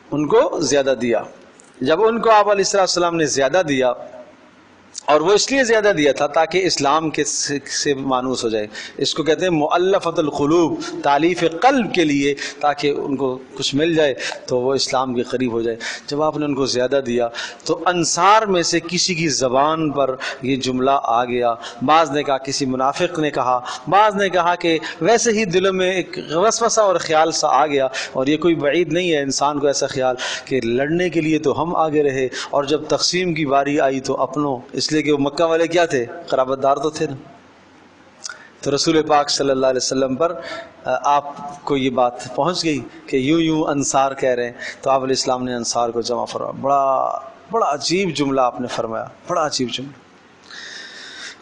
ان کو زیادہ دیا۔ جب ان کو آپ علیہ السلام نے زیادہ دیا، اور وہ اس لیے زیادہ دیا تھا تاکہ اسلام کے سے مانوس ہو جائے، اس کو کہتے ہیں مؤلفۃ القلوب، تالیف قلب کے لیے، تاکہ ان کو کچھ مل جائے تو وہ اسلام کے قریب ہو جائے۔ جب آپ نے ان کو زیادہ دیا تو انصار میں سے کسی کی زبان پر یہ جملہ آ گیا، بعض نے کہا کسی منافق نے کہا، بعض نے کہا کہ ویسے ہی دلوں میں ایک وسوسہ اور خیال سا آ گیا، اور یہ کوئی بعید نہیں ہے انسان کو ایسا خیال کہ لڑنے کے لیے تو ہم آگے رہے، اور جب تقسیم کی باری آئی تو اپنوں، اس لیے کہ وہ مکہ والے کیا تھے، قرابت دار تو تھے نا۔ تو رسول پاک صلی اللہ علیہ وسلم پر آپ کو یہ بات پہنچ گئی کہ یوں انصار کہہ رہے ہیں، تو آپ علیہ السلام نے انصار کو جمع فرمایا۔ بڑا عجیب جملہ آپ نے فرمایا، بڑا عجیب جملہ،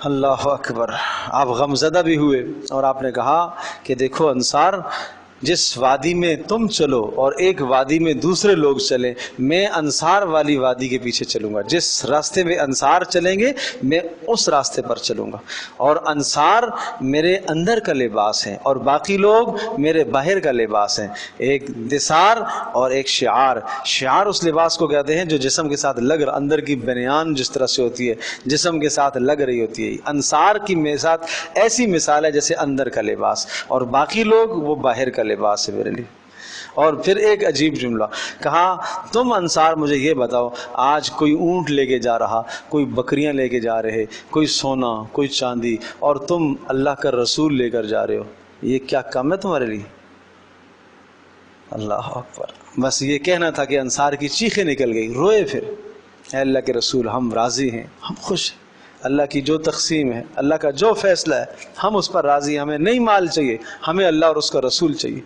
اللہ اکبر۔ آپ غمزدہ بھی ہوئے، اور آپ نے کہا کہ دیکھو انصار، جس وادی میں تم چلو اور ایک وادی میں دوسرے لوگ چلیں، میں انصار والی وادی کے پیچھے چلوں گا، جس راستے میں انصار چلیں گے میں اس راستے پر چلوں گا، اور انصار میرے اندر کا لباس ہیں اور باقی لوگ میرے باہر کا لباس ہیں۔ ایک دثار اور ایک شعار۔ شعار اس لباس کو کہتے ہیں جو جسم کے ساتھ لگ رہا، اندر کی بنیان جس طرح سے ہوتی ہے جسم کے ساتھ لگ رہی ہوتی ہے، انصار کی ساتھ ایسی مثال ہے جیسے اندر کا لباس، اور باقی لوگ وہ باہر کا لباس ہے میرے لیے۔ اور پھر ایک عجیب جملہ کہا، تم انصار مجھے یہ بتاؤ، آج کوئی اونٹ لے کے جا رہا، کوئی بکریاں لے کے جا رہے، کوئی سونا، کوئی چاندی، اور تم اللہ کا رسول لے کر جا رہے ہو، یہ کیا کم ہے تمہارے لیے؟ اللہ اکبر۔ بس یہ کہنا تھا کہ انصار کی چیخیں نکل گئی، روئے پھر، اے اللہ کے رسول ہم راضی ہیں، ہم خوش ہیں، اللہ کی جو تقسیم ہے، اللہ کا جو فیصلہ ہے ہم اس پر راضی ہیں، ہمیں نہیں مال چاہیے، ہمیں اللہ اور اس کا رسول چاہیے،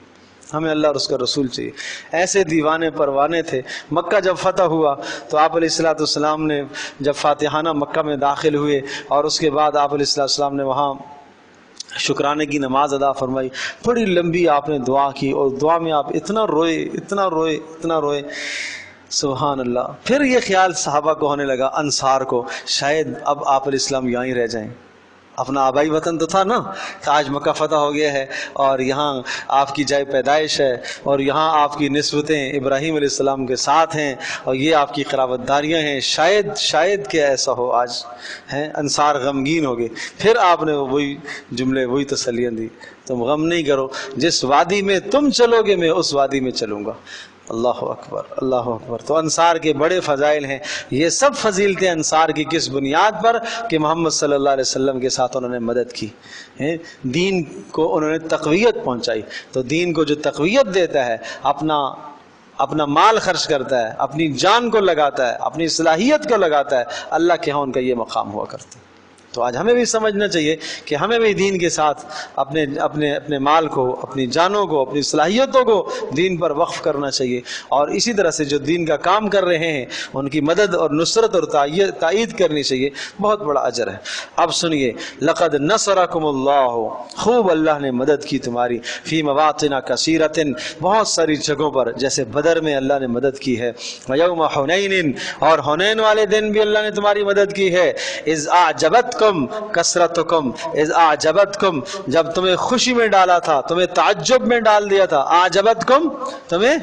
ہمیں اللہ اور اس کا رسول چاہیے۔ ایسے دیوانے پروانے تھے۔ مکہ جب فتح ہوا تو آپ علیہ السلام نے جب فاتحانہ مکہ میں داخل ہوئے، اور اس کے بعد آپ علیہ السلام نے وہاں شکرانے کی نماز ادا فرمائی، بڑی لمبی آپ نے دعا کی، اور دعا میں آپ اتنا روئے، سبحان اللہ۔ پھر یہ خیال صحابہ کو ہونے لگا، انصار کو، شاید اب آپ علیہ السلام یہاں ہی رہ جائیں، اپنا آبائی وطن تو تھا نا، آج مکہ فتح ہو گیا ہے اور یہاں آپ کی جائے پیدائش ہے اور یہاں آپ کی نسبتیں ابراہیم علیہ السلام کے ساتھ ہیں اور یہ آپ کی قرابت داریاں ہیں. شاید کہ ایسا ہو آج ہیں. انصار غمگین ہو گئے. پھر آپ نے وہی جملے وہی تسلیاں دی، تم غم نہیں کرو، جس وادی میں تم چلو گے میں اس وادی میں چلوں گا. اللہ اکبر اللہ اکبر. تو انصار کے بڑے فضائل ہیں. یہ سب فضیلتیں انصار کی کس بنیاد پر؟ کہ محمد صلی اللہ علیہ وسلم کے ساتھ انہوں نے مدد کی، دین کو انہوں نے تقویت پہنچائی. تو دین کو جو تقویت دیتا ہے، اپنا مال خرچ کرتا ہے، اپنی جان کو لگاتا ہے، اپنی صلاحیت کو لگاتا ہے، اللہ کے ہاں ان کا یہ مقام ہوا کرتا ہے. تو آج ہمیں بھی سمجھنا چاہیے کہ ہمیں بھی دین کے ساتھ اپنے مال کو، اپنی جانوں کو، اپنی صلاحیتوں کو دین پر وقف کرنا چاہیے. اور اسی طرح سے جو دین کا کام کر رہے ہیں ان کی مدد اور نصرت اور تائید کرنی چاہیے. بہت بڑا اجر ہے. اب سنیے، لقد نصرکم اللہ، خوب اللہ نے مدد کی تمہاری، فی مواطن کثیرۃ، بہت ساری جگہوں پر، جیسے بدر میں اللہ نے مدد کی ہے، ویوم حنین، اور حنین والے دن بھی اللہ نے تمہاری مدد کی ہے. اذ اعجبتکم کثرتکم، اذ اعجبتکم، جب تمہیں خوشی میں ڈالا تھا، تمہیں تعجب میں ڈال دیا تھا. اعجبتکم، تمہیں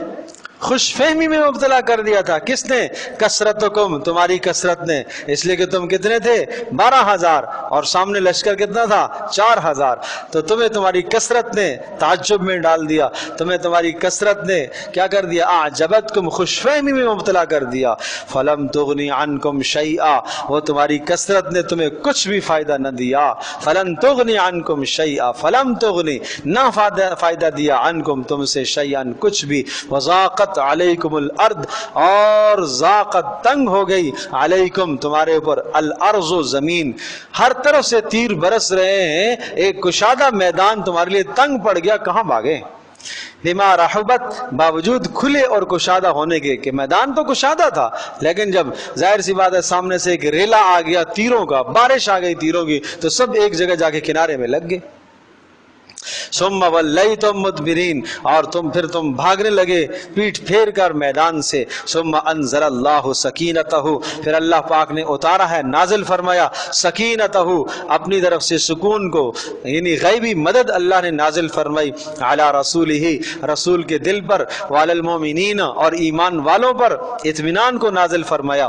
خوش فہمی میں مبتلا کر دیا تھا. کس نے؟ کثرتکم، تمہاری کثرت نے. اس لیے کہ تم کتنے تھے؟ 12,000، اور سامنے لشکر کتنا تھا؟ 4,000. تو تمہیں تمہاری کثرت نے تعجب میں ڈال دیا، تمہیں تمہاری کثرت نے کیا کر دیا؟ اعجبتکم، خوش فہمی میں مبتلا کر دیا. فلم تغنی عنکم شیئا، وہ تمہاری کثرت نے تمہیں کچھ بھی فائدہ نہ دیا. فلن تغنی عنکم شیئا، فلم تغنی، نہ فائدہ دیا، عنکم، تم سے، شیئا، کچھ بھی. وضاقت علیکم الارض، اور ذاقت، تنگ ہو گئی، علیکم، تمہارے اوپر، الارض، زمین. ہر طرف سے تیر برس رہے ہیں، ایک کشادہ میدان تمہارے لیے تنگ پڑ گیا، کہاں بھاگے؟ بما رحبت، باوجود کھلے اور کشادہ ہونے کے، کہ میدان تو کشادہ تھا، لیکن جب ظاہر سی بات ہے سامنے سے ایک ریلا آ گیا تیروں کا، بارش آ گئی تیروں کی، تو سب ایک جگہ جا کے کنارے میں لگ گئے. ثم ولیتم مدبرین، اور پھر تم بھاگنے لگے پیٹھ پھیر کر میدان سے. ثم انزل اللہ سکینتہ، پھر اللہ پاک نے اتارا ہے، نازل فرمایا، سکینتہ، اپنی طرف سے سکون کو، یعنی غیبی مدد اللہ نے نازل فرمائی، علی رسولہ، رسول کے دل پر، وعلی المؤمنین، اور ایمان والوں پر اطمینان کو نازل فرمایا.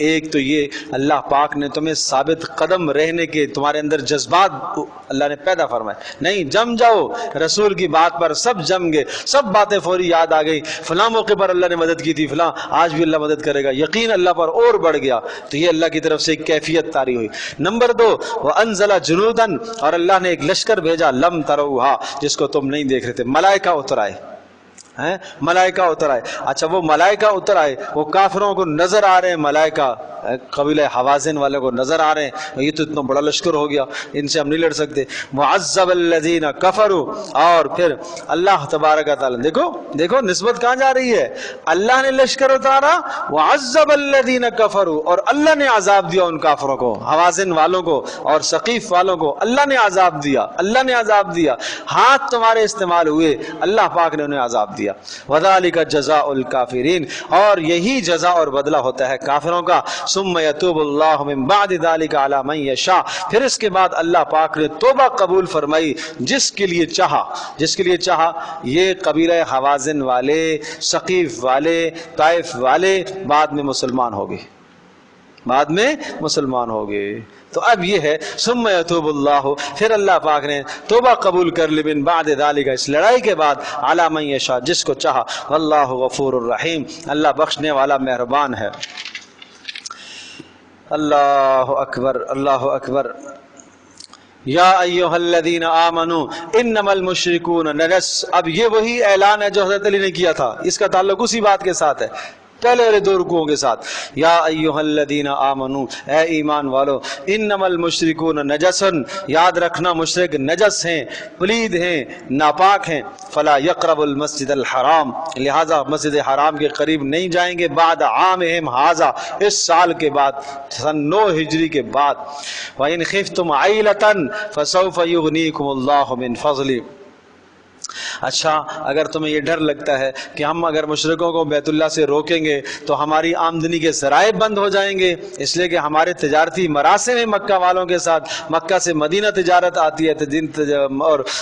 ایک تو یہ اللہ پاک نے تمہیں ثابت قدم رہنے کے، تمہارے اندر جذبات اللہ نے پیدا فرمائے. نہیں جم جاؤ رسول کی بات پر، سب جم گئے، سب باتیں فوری یاد آ گئی. فلاں موقع پر اللہ نے مدد کی تھی، فلاں آج بھی اللہ مدد کرے گا، یقین اللہ پر اور بڑھ گیا. تو یہ اللہ کی طرف سے ایک کیفیت طاری ہوئی. نمبر 2، وَأَنزَلَ جُنُودًا، اور اللہ نے ایک لشکر بھیجا، لم تروها، جس کو تم نہیں دیکھ رہے تھے. ملائکہ اتر آئے، ملائکہ اتر آئے. اچھا وہ ملائکہ اتر آئے، وہ کافروں کو نظر آ رہے ہیں، ملائکہ قبیلہ حوازن والوں کو نظر آ رہے ہیں، یہ تو اتنا بڑا لشکر ہو گیا، ان سے ہم نہیں لڑ سکتے. معذب الذین کفروا، اور پھر اللہ تبارک تعالیٰ، دیکھو نسبت کہاں جا رہی ہے. اللہ نے لشکر اتارا، وعذب الذین کفروا، اور اللہ نے عذاب دیا ان کافروں کو، حوازن والوں کو اور ثقیف والوں کو اللہ نے عذاب دیا، اللہ نے عذاب دیا. ہاتھ تمہارے استعمال ہوئے، اللہ پاک نے انہیں عذاب دیا. وذالک جزاء الکافرین، اور یہی جزا اور بدلہ ہوتا ہے کافروں کا. ثم یتوب اللہ من بعد ذلک علی من یشاء، پھر اس کے بعد اللہ پاک نے توبہ قبول فرمائی جس کے لیے چاہا. یہ قبیلہ حوازن والے، ثقیف والے، طائف والے بعد میں مسلمان ہو گئے. تو اب یہ ہے ثم یتوب اللہ، پھر اللہ پاک نے توبہ قبول کر لی، من بعد ذالک، اس لڑائی کے بعد، علی من یشاء، جس کو چاہا. واللہ غفور الرحیم، اللہ بخشنے والا مہربان ہے. اللہ اکبر اللہ اکبر. یا ایھا الذین آمنوا انما المشرکون نجس. اب یہ وہی اعلان ہے جو حضرت علی نے کیا تھا، اس کا تعلق اسی بات کے ساتھ ہے، پہلے والے 2 رکوعوں کے ساتھ. یا ایھا الذین آمنوا، اے ایمان والو، انما المشرکون نجس، یاد رکھنا مشرک نجس ہیں، پلید ہیں، ناپاک ہیں. فلا یقرب المسجد الحرام، لہذا مسجد حرام کے قریب نہیں جائیں گے. بعد عامہم ھذا، اس سال کے بعد، سن 9 ہجری کے بعد. وَإِنْ خِفْتُمْ عَيْلَةً فَسَوْفَ يُغْنِيكُمُ اللَّهُ مِنْ فَضْلِهِ، اچھا اگر تمہیں یہ ڈر لگتا ہے کہ ہم اگر مشرکوں کو بیت اللہ سے روکیں گے تو ہماری آمدنی کے ذرائع بند ہو جائیں گے، اس لیے کہ ہمارے تجارتی مراسم ہیں مکہ والوں کے ساتھ، مکہ سے مدینہ تجارت آتی ہے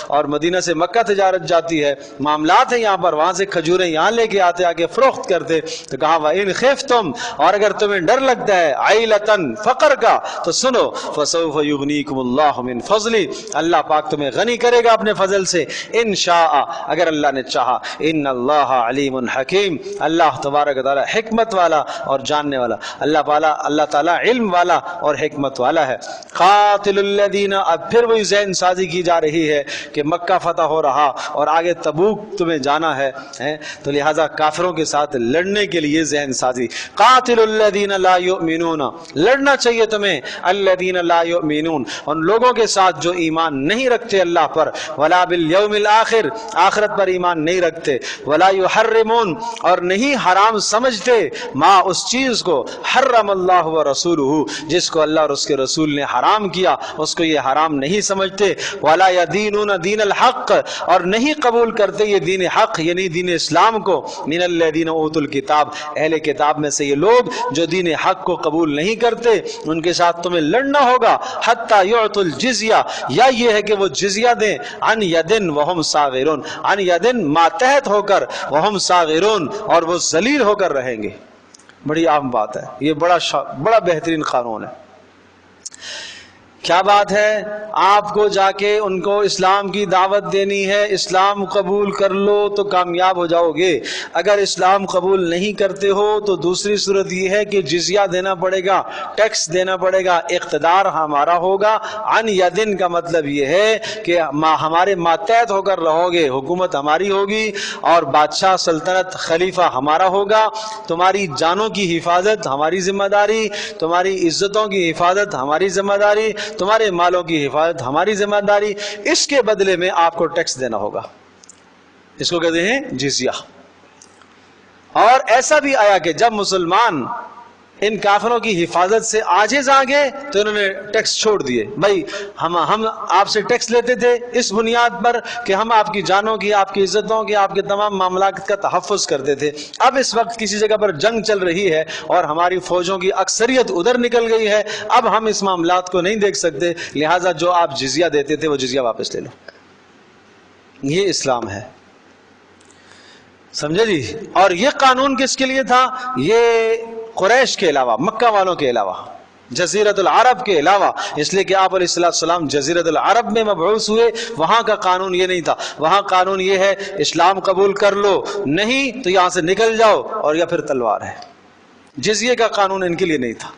اور مدینہ سے مکہ تجارت جاتی ہے، معاملات ہیں یہاں پر، وہاں سے کھجوریں یہاں لے کے آتے، آگے فروخت کرتے، تو کہا وَإِنْ خِفْتُمْ، اور اگر تمہیں ڈر لگتا ہے عَيْلَةً فقر کا، تو سنو فَسَوْفَ يُغْنِيكُمُ اللَّهُ مِنْ فَضْلِهِ، اللہ پاک تمہیں غنی کرے گا اپنے فضل سے، انشاء اگر اللہ نے چاہا، ان اللہ علیم حکیم، اللہ تبارک و تعالی حکمت والا اور جاننے والا، اللہ تعالی علم والا اور حکمت والا ہے۔ قاتل الذین، اب پھر وہی ذہن سازی کی جا رہی ہے کہ مکہ فتح ہو رہا اور آگے تبوک تمہیں جانا ہے، تو لہذا کافروں کے ساتھ لڑنے کے لیے ذہن سازی۔ قاتل الذین لا یؤمنون، لڑنا چاہیے تمہیں، الذین لا یؤمنون، ان لوگوں کے ساتھ جو ایمان نہیں رکھتے اللہ پر، ولا بالیوم الآخر، آخرت پر ایمان نہیں رکھتے، ولا یحرمون، اور نہیں حرام سمجھتے، ما اس چیز کو، حرم اللہ و رسولہ، جس کو اللہ اور اس کے رسول نے حرام کیا اس کو یہ حرام نہیں سمجھتے، ولا یدینون دین الحق، اور نہیں قبول کرتے یہ دین حق یعنی دین اسلام کو، من الذین اوتوا الکتاب، اہل کتاب میں سے یہ لوگ جو دین حق کو قبول نہیں کرتے، ان کے ساتھ تمہیں لڑنا ہوگا، حتی یعطوا الجزیہ، یا یہ ہے کہ وہ جزیہ دیں، عن یدن وہم صاغرون، عن یدن ماتحت ہو کر، وہم صاغرون، اور وہ ذلیل ہو کر رہیں گے۔ بڑی عام بات ہے، یہ بڑا بہترین قانون ہے۔ کیا بات ہے؟ آپ کو جا کے ان کو اسلام کی دعوت دینی ہے، اسلام قبول کر لو تو کامیاب ہو جاؤ گے، اگر اسلام قبول نہیں کرتے ہو تو دوسری صورت یہ ہے کہ جزیہ دینا پڑے گا، ٹیکس دینا پڑے گا، اقتدار ہمارا ہوگا، عن یدن کا مطلب یہ ہے کہ ہمارے ماتحت ہو کر رہو گے، حکومت ہماری ہوگی اور بادشاہ سلطنت خلیفہ ہمارا ہوگا، تمہاری جانوں کی حفاظت ہماری ذمہ داری، تمہاری عزتوں کی حفاظت ہماری ذمہ داری، تمہارے مالوں کی حفاظت ہماری ذمہ داری، اس کے بدلے میں آپ کو ٹیکس دینا ہوگا، اس کو کہتے ہیں جزیہ۔ اور ایسا بھی آیا کہ جب مسلمان ان کافروں کی حفاظت سے عاجز آ گئے تو انہوں نے ٹیکس چھوڑ دیے، بھائی ہم آپ سے ٹیکس لیتے تھے اس بنیاد پر کہ ہم آپ کی جانوں کی، آپ کی عزتوں کی، آپ کے تمام معاملات کا تحفظ کرتے تھے، اب اس وقت کسی جگہ پر جنگ چل رہی ہے اور ہماری فوجوں کی اکثریت ادھر نکل گئی ہے، اب ہم اس معاملات کو نہیں دیکھ سکتے، لہٰذا جو آپ جزیہ دیتے تھے وہ جزیہ واپس لے لو۔ یہ اسلام ہے، سمجھے جی؟ اور یہ قانون کس کے لیے تھا؟ یہ قریش کے علاوہ، مکہ والوں کے علاوہ، جزیرت العرب کے علاوہ، اس لیے کہ آپ علیہ السلام جزیرت العرب میں مبعوث ہوئے، وہاں کا قانون یہ نہیں تھا، وہاں قانون یہ ہے اسلام قبول کر لو، نہیں تو یہاں سے نکل جاؤ اور یا پھر تلوار ہے۔ جزیے کا قانون ان کے لیے نہیں تھا،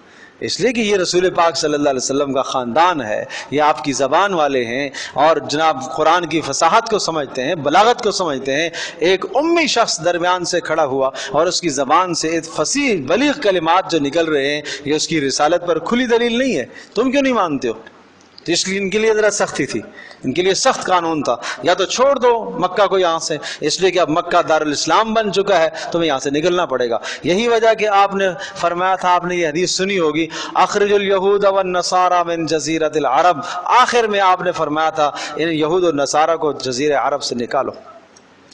اس لیے کہ یہ رسول پاک صلی اللہ علیہ وسلم کا خاندان ہے، یہ آپ کی زبان والے ہیں اور جناب قرآن کی فصاحت کو سمجھتے ہیں، بلاغت کو سمجھتے ہیں۔ ایک امی شخص درمیان سے کھڑا ہوا اور اس کی زبان سے فصیح بلیغ کلمات جو نکل رہے ہیں، یہ اس کی رسالت پر کھلی دلیل نہیں ہے، تم کیوں نہیں مانتے ہو؟ تو اس لیے ان کے لیے ذرا سختی تھی، ان کے لیے سخت قانون تھا، یا تو چھوڑ دو مکہ کو یہاں سے، اس لیے کہ اب مکہ دارالاسلام بن چکا ہے، تمہیں یہاں سے نکلنا پڑے گا۔ یہی وجہ کہ آپ نے فرمایا تھا، آپ نے یہ حدیث سنی ہوگی، اخرج الیہود والنصارى من جزیرۃ العرب، آخر میں آپ نے فرمایا تھا ان یہود اور نصارہ کو جزیرہ عرب سے نکالو،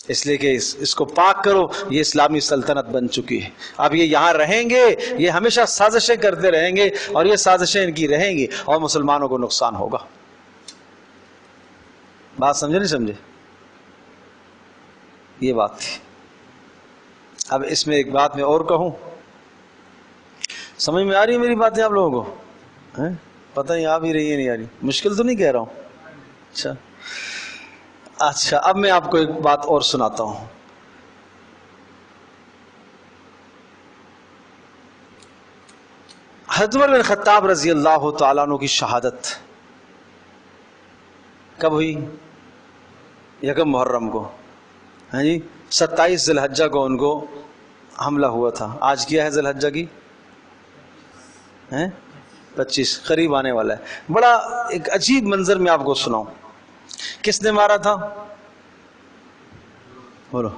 اس لیے کہ اس کو پاک کرو، یہ اسلامی سلطنت بن چکی ہے، اب یہ یہاں رہیں گے، یہ ہمیشہ سازشیں کرتے رہیں گے اور یہ سازشیں ان کی رہیں گی اور مسلمانوں کو نقصان ہوگا۔ بات سمجھے نہیں سمجھے؟ یہ بات تھی۔ اب اس میں ایک بات میں اور کہوں، سمجھ میں آ رہی ہے میری باتیں آپ لوگوں کو؟ پتہ نہیں آ بھی رہی ہے نہیں آ رہی، مشکل تو نہیں کہہ رہا ہوں؟ اچھا اب میں آپ کو ایک بات اور سناتا ہوں۔ حضرت عمر بن خطاب رضی اللہ تعالیٰ عنہ کی شہادت کب ہوئی؟ یکم محرم کو، ہاں جی، 27 ذی الحجہ کو ان کو حملہ ہوا تھا۔ آج کیا ہے ذی الحجہ کی؟ 25، قریب آنے والا ہے۔ بڑا ایک عجیب منظر میں آپ کو سناؤں، کس نے مارا تھا؟ بولو۔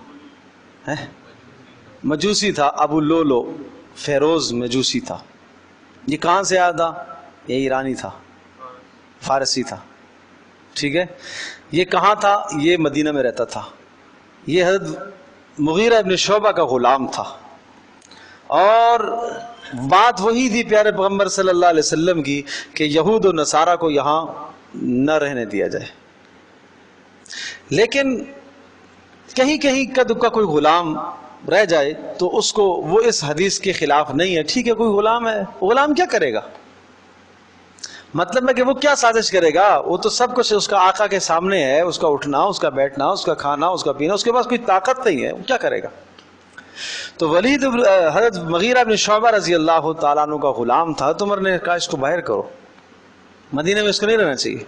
مجوسی تھا، ابو لولو فیروز مجوسی تھا۔ یہ کہاں سے آیا تھا؟ یہ ایرانی تھا، فارسی تھا، ٹھیک ہے، یہ کہاں تھا؟ یہ مدینہ میں رہتا تھا. یہ حضرت مغیرہ ابن شعبہ کا غلام تھا، اور بات وہی تھی پیارے پیغمبر صلی اللہ علیہ وسلم کی کہ یہود و نصارہ کو یہاں نہ رہنے دیا جائے. لیکن کہیں کہیں کا کوئی غلام رہ جائے تو اس کو وہ اس حدیث کے خلاف نہیں ہے. ٹھیک ہے، کوئی غلام ہے، غلام کیا کرے گا؟ مطلب ہے کہ وہ کیا سازش کرے گا؟ وہ تو سب کچھ اس کا آقا کے سامنے ہے، اس کا اٹھنا، اس کا بیٹھنا، اس کا کھانا، اس کا پینا، اس کے پاس کوئی طاقت نہیں ہے، وہ کیا کرے گا؟ تو حضرت مغیرہ بن شعبہ رضی اللہ تعالیٰ عنہ کا غلام تھا. تو عمر نے کہا اس کو باہر کرو، مدینہ میں اس کو نہیں رہنا چاہیے.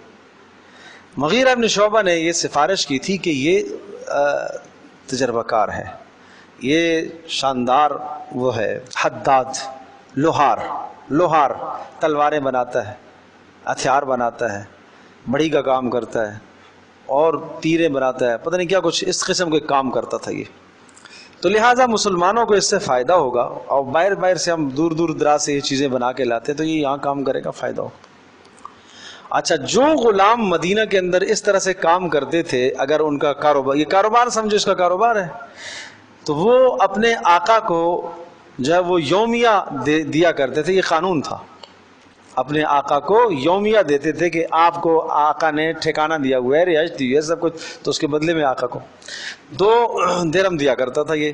مغیرہ بن شعبہ نے یہ سفارش کی تھی کہ یہ تجربہ کار ہے، یہ شاندار وہ ہے، حداد، لوہار تلواریں بناتا ہے، ہتھیار بناتا ہے، بڑی کا کام کرتا ہے، اور تیریں بناتا ہے، پتہ نہیں کیا کچھ اس قسم کے کام کرتا تھا یہ. تو لہٰذا مسلمانوں کو اس سے فائدہ ہوگا، اور باہر سے ہم دور دراز سے یہ چیزیں بنا کے لاتے ہیں تو یہ یہاں کام کرے گا، فائدہ ہوگا. اچھا، جو غلام مدینہ کے اندر اس طرح سے کام کرتے تھے، اگر ان کا کاروبار، یہ کاروبار سمجھو اس کا کاروبار ہے، تو وہ اپنے آقا کو جو ہے وہ یومیہ دیا کرتے تھے. یہ قانون تھا، اپنے آقا کو یومیہ دیتے تھے کہ آپ کو آقا نے ٹھکانہ دیا ہوا ہے، رہائش دی ہے، سب کچھ، تو اس کے بدلے میں آقا کو 2 درہم دیا کرتا تھا یہ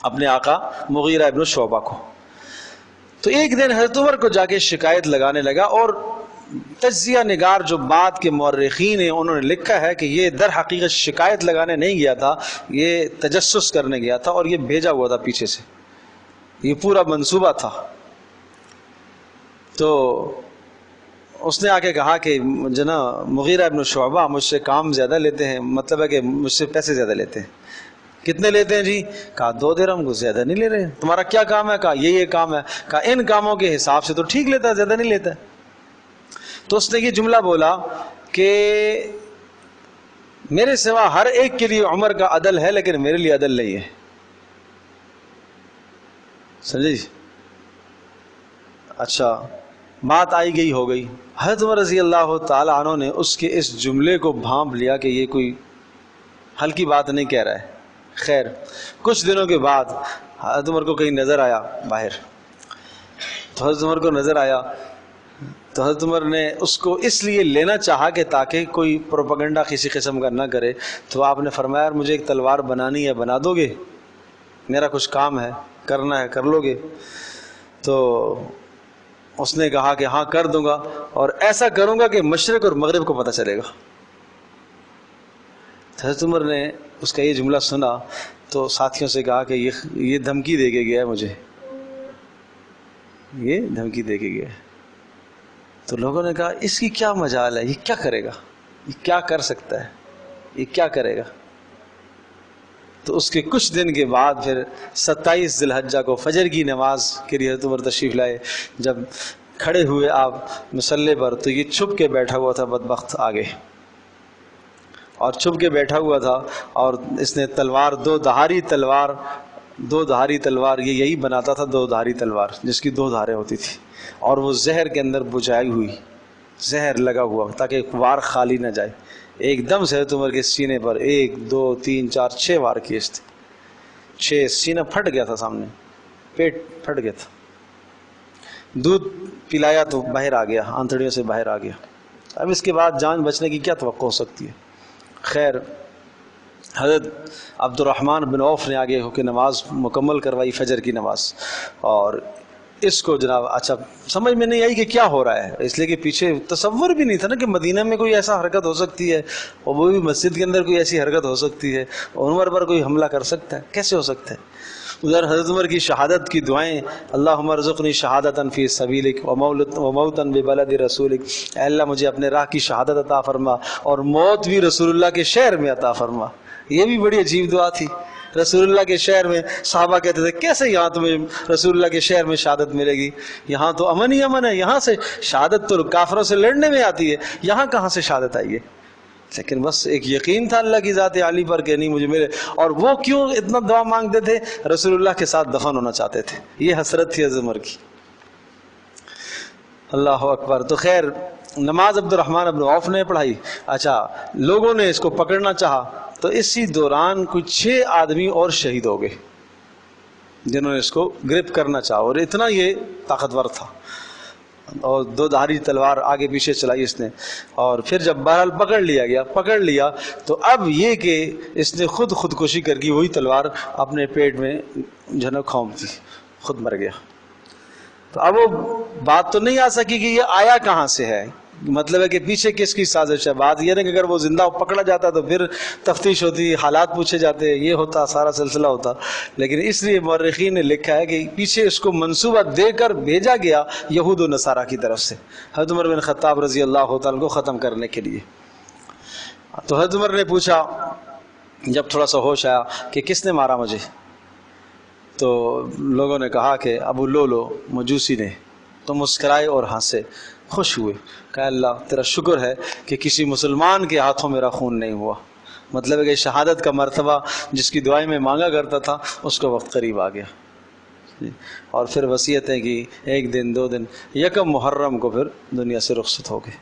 اپنے آقا مغیرہ ابن شعبہ کو. تو ایک دن حضرت عمر کو جا کے شکایت لگانے لگا، اور تجزیہ نگار جو بعد کے مورخین ہیں انہوں نے لکھا ہے کہ یہ در حقیقت شکایت لگانے نہیں گیا تھا، یہ تجسس کرنے گیا تھا، اور یہ بھیجا ہوا تھا پیچھے سے، یہ پورا منصوبہ تھا. تو اس نے آ کے کہا کہ جناب مغیرہ ابن شعبہ مجھ سے کام زیادہ لیتے ہیں، مطلب ہے کہ مجھ سے پیسے زیادہ لیتے ہیں. کتنے لیتے ہیں جی؟ کہا 2 درہم، کو زیادہ نہیں لے رہے. تمہارا کیا کام ہے؟ کہا یہ کام ہے. کہا ان کاموں کے حساب سے تو ٹھیک لیتا ہے، زیادہ نہیں لیتا ہے. تو اس نے یہ جملہ بولا کہ میرے سوا ہر ایک کے لیے عمر کا عدل ہے، لیکن میرے لیے عدل نہیں ہے. سمجھے؟ اچھا، بات آئی گئی ہو گئی. حضرت عمر رضی اللہ تعالی عنہ نے اس کے اس جملے کو بھانپ لیا کہ یہ کوئی ہلکی بات نہیں کہہ رہا ہے. خیر، کچھ دنوں کے بعد حضرت عمر کو کہیں نظر آیا باہر. تو حضرت عمر کو نظر آیا تو حضرت عمر نے اس کو اس لیے لینا چاہا کہ تاکہ کوئی پروپیگنڈا کسی قسم کا نہ کرے. تو آپ نے فرمایا مجھے ایک تلوار بنانی ہے، بنا دو گے؟ میرا کچھ کام ہے، کرنا ہے، کر لو گے؟ تو اس نے کہا کہ ہاں کر دوں گا، اور ایسا کروں گا کہ مشرق اور مغرب کو پتہ چلے گا. حضرت عمر نے اس کا یہ جملہ سنا تو ساتھیوں سے کہا کہ یہ دھمکی دے کے گیا ہے مجھے، یہ دھمکی دے کے گیا ہے. تو لوگوں نے کہا اس کی کیا مجال ہے، یہ کیا کرے گا، یہ کیا کر سکتا ہے، یہ کیا کرے گا؟ تو اس کے کچھ دن کے بعد پھر 27 ذی الحجہ کو فجر کی نماز کے لیے حضرت عمر تشریف لائے. جب کھڑے ہوئے آپ مصلی پر تو یہ چھپ کے بیٹھا ہوا تھا بدبخت آگے، اور چھپ کے بیٹھا ہوا تھا، اور اس نے تلوار، 2 دھاری تلوار یہ یہی بناتا تھا، 2 دھاری تلوار جس کی 2 دھاریں ہوتی تھی، اور وہ زہر کے اندر بجھائی ہوئی، زہر لگا ہوا تاکہ وار خالی نہ جائے. ایک دم سے حضرت عمر کے سینے پر 1 2 3 4 6 وار کیے تھے. 6 سینہ پھٹ گیا تھا، سامنے پیٹ پھٹ گیا تھا. دودھ پلایا تو باہر آ گیا، آنتڑیوں سے باہر آ گیا. اب اس کے بعد جان بچنے کی کیا توقع ہو سکتی ہے؟ خیر، حضرت عبد الرحمن بن عوف نے آگے ہو کے نماز مکمل کروائی، فجر کی نماز. اور اس کو جناب اچھا سمجھ میں نہیں آئی کہ کیا ہو رہا ہے، اس لیے کہ پیچھے تصور بھی نہیں تھا نا کہ مدینہ میں کوئی ایسا حرکت ہو سکتی ہے، اور وہ بھی مسجد کے اندر کوئی ایسی حرکت ہو سکتی ہے، اور عمر پر کوئی حملہ کر سکتا ہے، کیسے ہو سکتا ہے؟ ادھر حضرت عمر کی شہادت کی دعائیں، اللہم ارزقنی شہادتا فی سبیلک وموتا ببلد رسولک، اے اللہ مجھے اپنے راہ کی شہادت عطا فرما، اور موت بھی رسول اللہ کے شہر میں عطا فرما. یہ بھی بڑی عجیب دعا تھی. رسول اللہ کے شہر میں، صحابہ کہتے تھے کیسے یہاں تمہیں رسول اللہ کے شہر میں شہادت ملے گی؟ یہاں تو امن ہی امن ہے، یہاں سے شہادت تو کافروں سے لڑنے میں آتی ہے، یہاں کہاں سے شہادت آئی ہے؟ لیکن بس ایک یقین تھا اللہ کی ذات عالی پر کہ نہیں مجھے ملے. اور وہ کیوں اتنا دعا مانگتے تھے؟ رسول اللہ کے ساتھ دفن ہونا چاہتے تھے. یہ حسرت تھی حضرت عمر کی. اللہ اکبر. تو خیر نماز عبد الرحمن ابن عوف نے پڑھائی. اچھا لوگوں نے اس کو پکڑنا چاہا تو اسی دوران کچھ 6 آدمی اور شہید ہو گئے جنہوں نے اس کو گرپ کرنا چاہا, اور اتنا یہ طاقتور تھا, اور 2 دھاری تلوار آگے پیچھے چلائی اس نے. اور پھر جب بہرحال پکڑ لیا تو اب یہ کہ اس نے خودکشی کر کی, وہی تلوار اپنے پیٹ میں کھونک دی, خود مر گیا. تو اب وہ بات تو نہیں آ سکی کہ یہ آیا کہاں سے ہے, مطلب ہے کہ پیچھے کس کی سازش ہے. بات یہ ہے کہ اگر وہ زندہ پکڑا جاتا تو پھر تفتیش ہوتی, حالات پوچھے جاتے, یہ ہوتا, سارا سلسلہ ہوتا. لیکن اس لیے مورخین نے لکھا ہے کہ پیچھے اس کو منصوبہ دے کر بھیجا گیا یہود و نصارہ کی طرف سے حضرت عمر بن خطاب رضی اللہ تعالیٰ کو ختم کرنے کے لیے. تو حضرت عمر نے پوچھا جب تھوڑا سا ہوش آیا کہ کس نے مارا مجھے, تو لوگوں نے کہا کہ ابو لولو مجوسی نے. تو مسکرائے اور ہنسے, خوش ہوئے, کہا اللہ تیرا شکر ہے کہ کسی مسلمان کے ہاتھوں میرا خون نہیں ہوا. مطلب ہے کہ شہادت کا مرتبہ جس کی دعائیں میں مانگا کرتا تھا اس کا وقت قریب آ گیا. اور پھر وصیتیں کی, 1 دن 2 دن, 1 محرم کو پھر دنیا سے رخصت ہو گئے.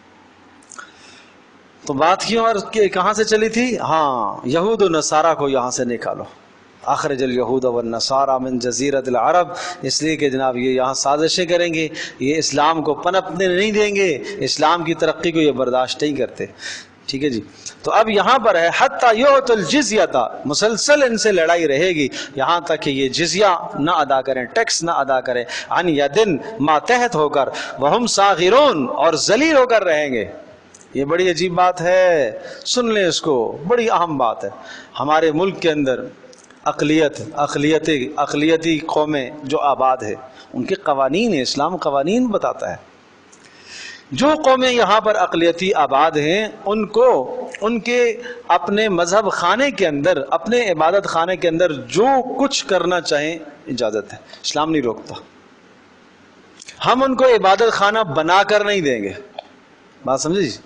تو بات کیوں اور کہاں سے چلی تھی؟ ہاں یہود و نصارہ کو یہاں سے نکالو. اخرج الیہود والنصارى من جزیرۃ العرب, اس لیے کہ جناب یہ یہاں سازشیں کریں گے, یہ اسلام کو پنپنے نہیں دیں گے, اسلام کی ترقی کو یہ برداشت نہیں کرتے. ٹھیک ہے جی. تو اب یہاں پر ہے حتی یعطوا الجزیۃ, مسلسل ان سے لڑائی رہے گی یہاں تک کہ یہ جزیہ نہ ادا کریں, ٹیکس نہ ادا کریں, عن یدن ماتحت ہو کر, وہم صاغرون, اور ذلیل ہو کر رہیں گے. یہ بڑی عجیب بات ہے, سن لیں اس کو, بڑی اہم بات ہے. ہمارے ملک کے اندر اقلیتی قومیں جو آباد ہے ان کے قوانین ہیں, اسلام قوانین بتاتا ہے. جو قومیں یہاں پر اقلیتی آباد ہیں ان کو ان کے اپنے مذہب خانے کے اندر, اپنے عبادت خانے کے اندر جو کچھ کرنا چاہیں اجازت ہے, اسلام نہیں روکتا. ہم ان کو عبادت خانہ بنا کر نہیں دیں گے, بات سمجھے جی,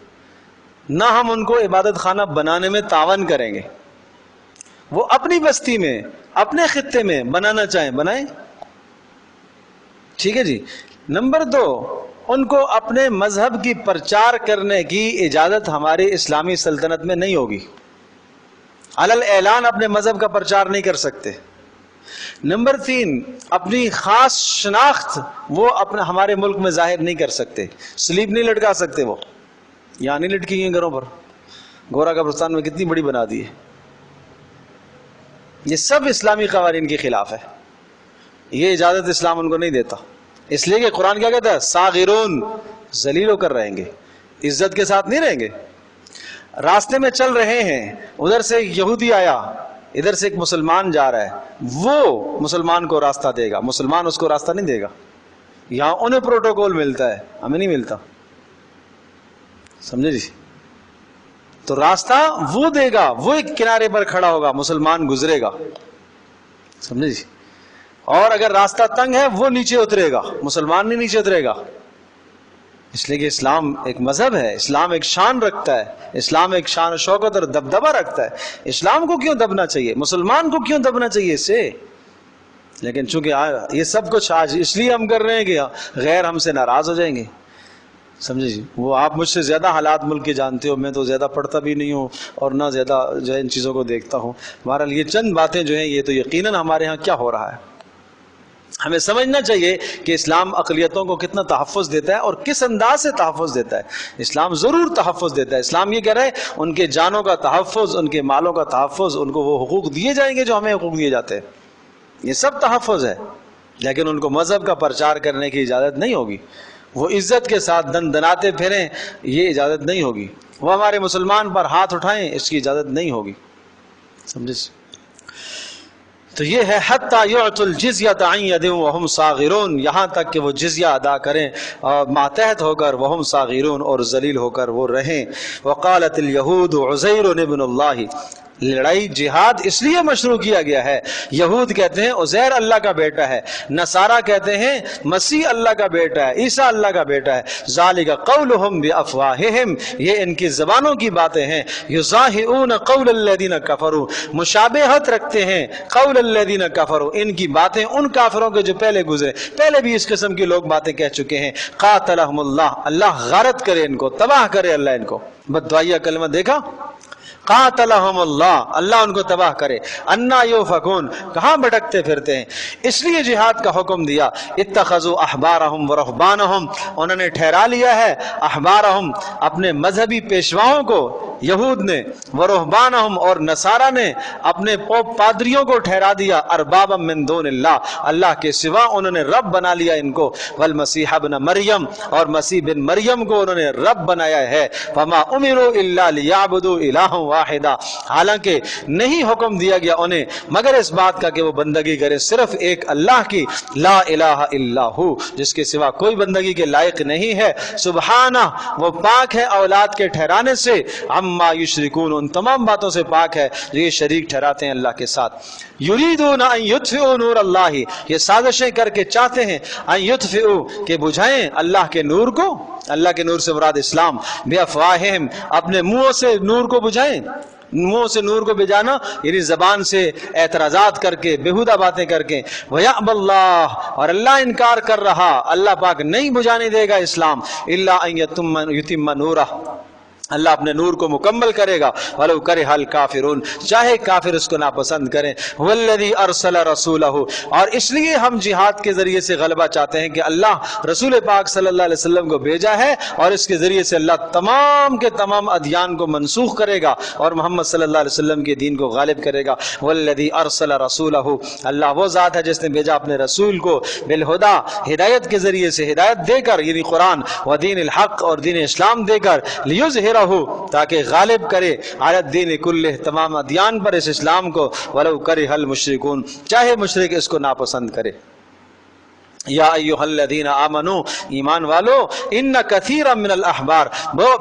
نہ ہم ان کو عبادت خانہ بنانے میں تعاون کریں گے. وہ اپنی بستی میں, اپنے خطے میں بنانا چاہیں بنائیں. ٹھیک ہے جی. نمبر 2, ان کو اپنے مذہب کی پرچار کرنے کی اجازت ہماری اسلامی سلطنت میں نہیں ہوگی. علل اعلان اپنے مذہب کا پرچار نہیں کر سکتے. نمبر 3, اپنی خاص شناخت وہ ہمارے ملک میں ظاہر نہیں کر سکتے. سلیب نہیں لٹکا سکتے, وہ یہاں نہیں لٹکی ہیں گھروں پر. گورا قبرستان میں کتنی بڑی بنا دی ہے. یہ سب اسلامی قوانین کے خلاف ہے, یہ اجازت اسلام ان کو نہیں دیتا. اس لیے کہ قرآن کیا کہتا ہے, صاغرون, ذلیل ہو کر رہیں گے, عزت کے ساتھ نہیں رہیں گے. راستے میں چل رہے ہیں, ادھر سے ایک یہودی آیا, ادھر سے ایک مسلمان جا رہا ہے, وہ مسلمان کو راستہ دے گا, مسلمان اس کو راستہ نہیں دے گا. یہاں انہیں پروٹوکول ملتا ہے, ہمیں نہیں ملتا, سمجھے جی. تو راستہ وہ دے گا, وہ ایک کنارے پر کھڑا ہوگا, مسلمان گزرے گا, سمجھے جی. اور اگر راستہ تنگ ہے وہ نیچے اترے گا, مسلمان نہیں نیچے اترے گا. اس لیے کہ اسلام ایک مذہب ہے, اسلام ایک شان رکھتا ہے, اسلام ایک شان و شوکت اور دبدبہ رکھتا ہے. اسلام کو کیوں دبنا چاہیے, مسلمان کو کیوں دبنا چاہیے اس سے؟ لیکن چونکہ یہ سب کچھ آج اس لیے ہم کر رہے ہیں کہ غیر ہم سے ناراض ہو جائیں گے, سمجھے جی. وہ آپ مجھ سے زیادہ حالات ملک کے جانتے ہو, میں تو زیادہ پڑھتا بھی نہیں ہوں اور نہ زیادہ جو ہے ان چیزوں کو دیکھتا ہوں. بہرحال یہ چند باتیں جو ہیں یہ تو یقیناً ہمارے ہاں کیا ہو رہا ہے. ہمیں سمجھنا چاہیے کہ اسلام اقلیتوں کو کتنا تحفظ دیتا ہے اور کس انداز سے تحفظ دیتا ہے. اسلام ضرور تحفظ دیتا ہے. اسلام یہ کہہ رہا ہے ان کے جانوں کا تحفظ, ان کے مالوں کا تحفظ, ان کو وہ حقوق دیے جائیں گے جو ہمیں حقوق دیے جاتے ہیں, یہ سب تحفظ ہے. لیکن ان کو مذہب کا پرچار کرنے کی اجازت نہیں ہوگی. وہ عزت کے ساتھ دن دناتے پھریں, یہ اجازت نہیں ہوگی. وہ ہمارے مسلمان پر ہاتھ اٹھائیں, اس کی اجازت نہیں ہوگی, سمجھے. تو یہ ہے حتی یعطوا الجزیۃ عن ید وہم صاغرون, یہاں تک کہ وہ جزیہ ادا کریں اور ماتحت ہو کر, وہم صاغرون, اور ذلیل ہو کر وہ رہیں. وقالت الیہود عزیر ابن اللہ, لڑائی جہاد اس لیے مشروع کیا گیا ہے. یہود کہتے ہیں عزیر اللہ کا بیٹا ہے، نصارہ کہتے ہیں مسیح اللہ کا بیٹا ہے، عیسیٰ اللہ کا بیٹا ہے. ذالک قولہم بافواہہم، یہ ان کی زبانوں کی باتیں ہیں. یضاہئون قول الذین کفروا، مشابہت رکھتے ہیں قول الذین کفروا، ان کی باتیں ان کافروں کے جو پہلے گزرے، پہلے بھی اس قسم کی لوگ باتیں کہہ چکے ہیں. قاتلہم اللہ، اللہ غارت کرے ان کو، تباہ کرے اللہ ان کو. بددعائیہ کلمہ دیکھا، قاتلہم اللہ، اللہ ان کو تباہ کرے. انا یوفکون، کہاں بھٹکتے پھرتے ہیں. اس لیے جہاد کا حکم دیا. اتخذوا احبارہم ورہبانہم، انہوں نے ٹھہرا لیا ہے احبارہم اپنے مذہبی پیشواؤں کو، یہود نے، ورہبانہم اور نصارہ نے اپنے پوپ پادریوں کو ٹھہرا دیا اربابا من دون اللہ، اللہ کے سوا انہوں نے رب بنا لیا ان کو. والمسیح ابن مریم، اور مسیح بن مریم کو انہوں نے رب بنایا ہے. فما امروا الا لیعبدوا الہا واحدہ، حالانکہ نہیں حکم دیا گیا انہیں مگر اس بات کا کہ وہ بندگی کرے صرف ایک اللہ کی، لا الہ الا ہو، جس کے سوا کوئی بندگی کے لائق نہیں ہے. سبحانہ، وہ پاک ہے اولاد کے ٹھہرانے سے، عما یشرکون، ان تمام باتوں سے پاک ہے جو یہ شریک ٹھہراتے ہیں اللہ کے ساتھ. یریدون ان یطفئوا نور اللہ، یہ سازشیں کر کے چاہتے ہیں ان یطفئوا، کہ بجھائیں اللہ کے نور کو. اللہ کے نور سے مراد اسلام. بافواہہم، اپنے منہوں سے نور کو بجھائیں. منہ سے نور کو بجانا یعنی زبان سے اعتراضات کر کے، بیہودہ باتیں کر کے. وَيَأْبَى اللَّهُ، اور اللہ انکار کر رہا، اللہ پاک نہیں بجانے دے گا اسلام. إِلَّا أَن يُتِمَّ نُورَهُ، اللہ اپنے نور کو مکمل کرے گا. وَلَوْ كَرِهَ الْكَافِرُونَ، چاہے کافر اس کو ناپسند کریں. وَالَّذِي أَرْسَلَ رَسُولَهُ، اور اس لیے ہم جہاد کے ذریعے سے غلبہ چاہتے ہیں کہ اللہ رسول پاک صلی اللہ علیہ وسلم کو بھیجا ہے، اور اس کے ذریعے سے اللہ تمام کے تمام ادیان کو منسوخ کرے گا اور محمد صلی اللہ علیہ وسلم کے دین کو غالب کرے گا. وَالَّذِي أَرْسَلَ رَسُولَهُ، اللہ وہ ذات ہے جس نے بھیجا اپنے رسول کو بالہدیٰ، ہدایت کے ذریعے سے، ہدایت دے کر یعنی قرآن، ودین الحق، اور دین اسلام دے کر، لیظہرہ، تاکہ غالب کرے، علی الدین کلہ، تمام ادیان پر اس اسلام کو. ولو کرہ المشرکون، چاہے مشرک اس کو ناپسند کرے. یا ایہا الذین آمنو، ایمان والو، ان کثیرا من الاحبار،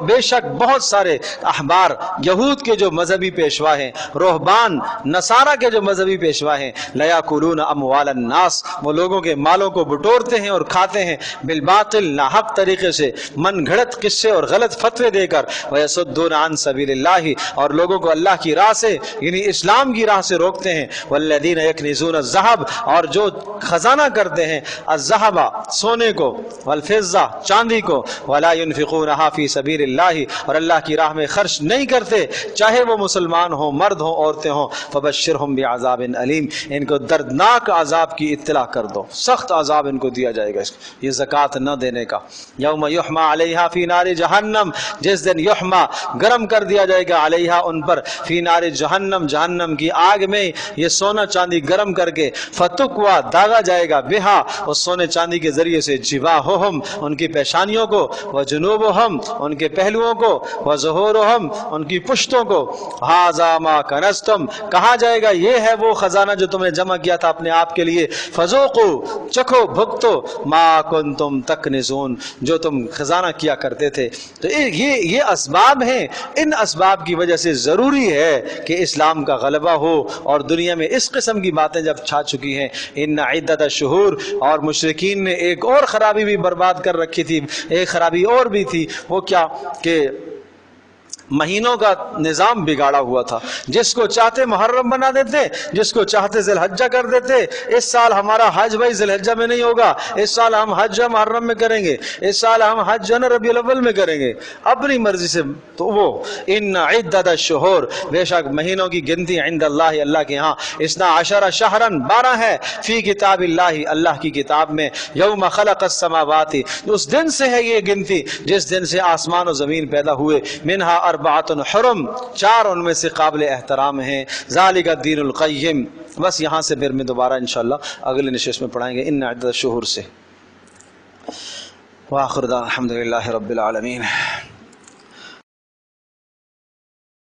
بے شک بہت سارے احبار، یہود کے جو مذہبی پیشوا ہیں، رہبان نصارہ کے جو مذہبی پیشوا ہیں، لیاکلون اموال الناس، وہ لوگوں کے مالوں کو بٹورتے ہیں اور کھاتے ہیں، بالباطل، ناحق طریقے سے، من گھڑت قصے اور غلط فتوے دے کر. ویصدون عن سبیل اللہ، اور لوگوں کو اللہ کی راہ سے یعنی اسلام کی راہ سے روکتے ہیں. والذین یکنزون الذہب، اور جو خزانہ کرتے ہیں الذہب، سونے کو، والفضہ، چاندی کو، ولا ينفقونها فی سبیل اللہ، اور اللہ کی راہ میں خرچ نہیں کرتے، چاہے وہ مسلمان ہوں، مرد ہوں، عورتیں ہوں. فبشرہم بعذاب علیم، ان کو دردناک عذاب کی اطلاع کر دو، سخت عذاب ان کو دیا جائے گا یہ زکوٰۃ نہ دینے کا. یوم یحمى علیہا فی نار جہنم، جس دن یحمى، گرم کر دیا جائے گا، علیہا، ان پر، فی نار جہنم، جہنم کی آگ میں یہ سونا چاندی گرم کر کے، فتکوى، داغا جائے گا، بہا، اس سونے چاندی کے ذریعے سے، جباہہم، ان کی پیشانیوں کو، وجنوبہم، ان کے پہلوؤں کو، وظہورہم، ان کی پشتوں کو. ھذا ما کنزتم، کہا جائے گا یہ ہے وہ خزانہ جو تم نے جمع کیا تھا اپنے آپ کے لیے. فذوقوا، چکھو، بھگتو، ما کنتم تکنزون، جو تم خزانہ کیا کرتے تھے. تو یہ اسباب ہیں. ان اسباب کی وجہ سے ضروری ہے کہ اسلام کا غلبہ ہو، اور دنیا میں اس قسم کی باتیں جب چھا چکی ہیں. ان عدت الشہور، اور مشرکین نے ایک اور خرابی بھی برباد کر رکھی تھی، ایک خرابی اور بھی تھی. وہ کیا کہ مہینوں کا نظام بگاڑا ہوا تھا. جس کو چاہتے محرم بنا دیتے، جس کو چاہتے ذی الحجہ کر دیتے. اس سال ہمارا حج بھائی ذی الحجہ میں نہیں ہوگا، اس سال ہم حج محرم میں کریں گے، اس سال ہم حج ربیع الاول میں کریں گے، اپنی مرضی سے. تو وہ ان عدت الشہور، بے شک مہینوں کی گنتی، عند اللہ، اللہ کے ہاں، 12 شہرن، 12 ہے، فی کتاب اللہ، اللہ کی کتاب میں. یوم خلق السماوات، اس دن سے ہے یہ گنتی جس دن سے آسمان و زمین پیدا ہوئے. منہا اربعۃ حرم، 4 ان میں سے قابل احترام ہیں. ذالک الدین القیم. بس یہاں سے پھر میں دوبارہ انشاءاللہ اگلے نشست میں پڑھائیں گے ان عدت الشہور سے. وآخر دعوانا الحمدللہ رب العالمین.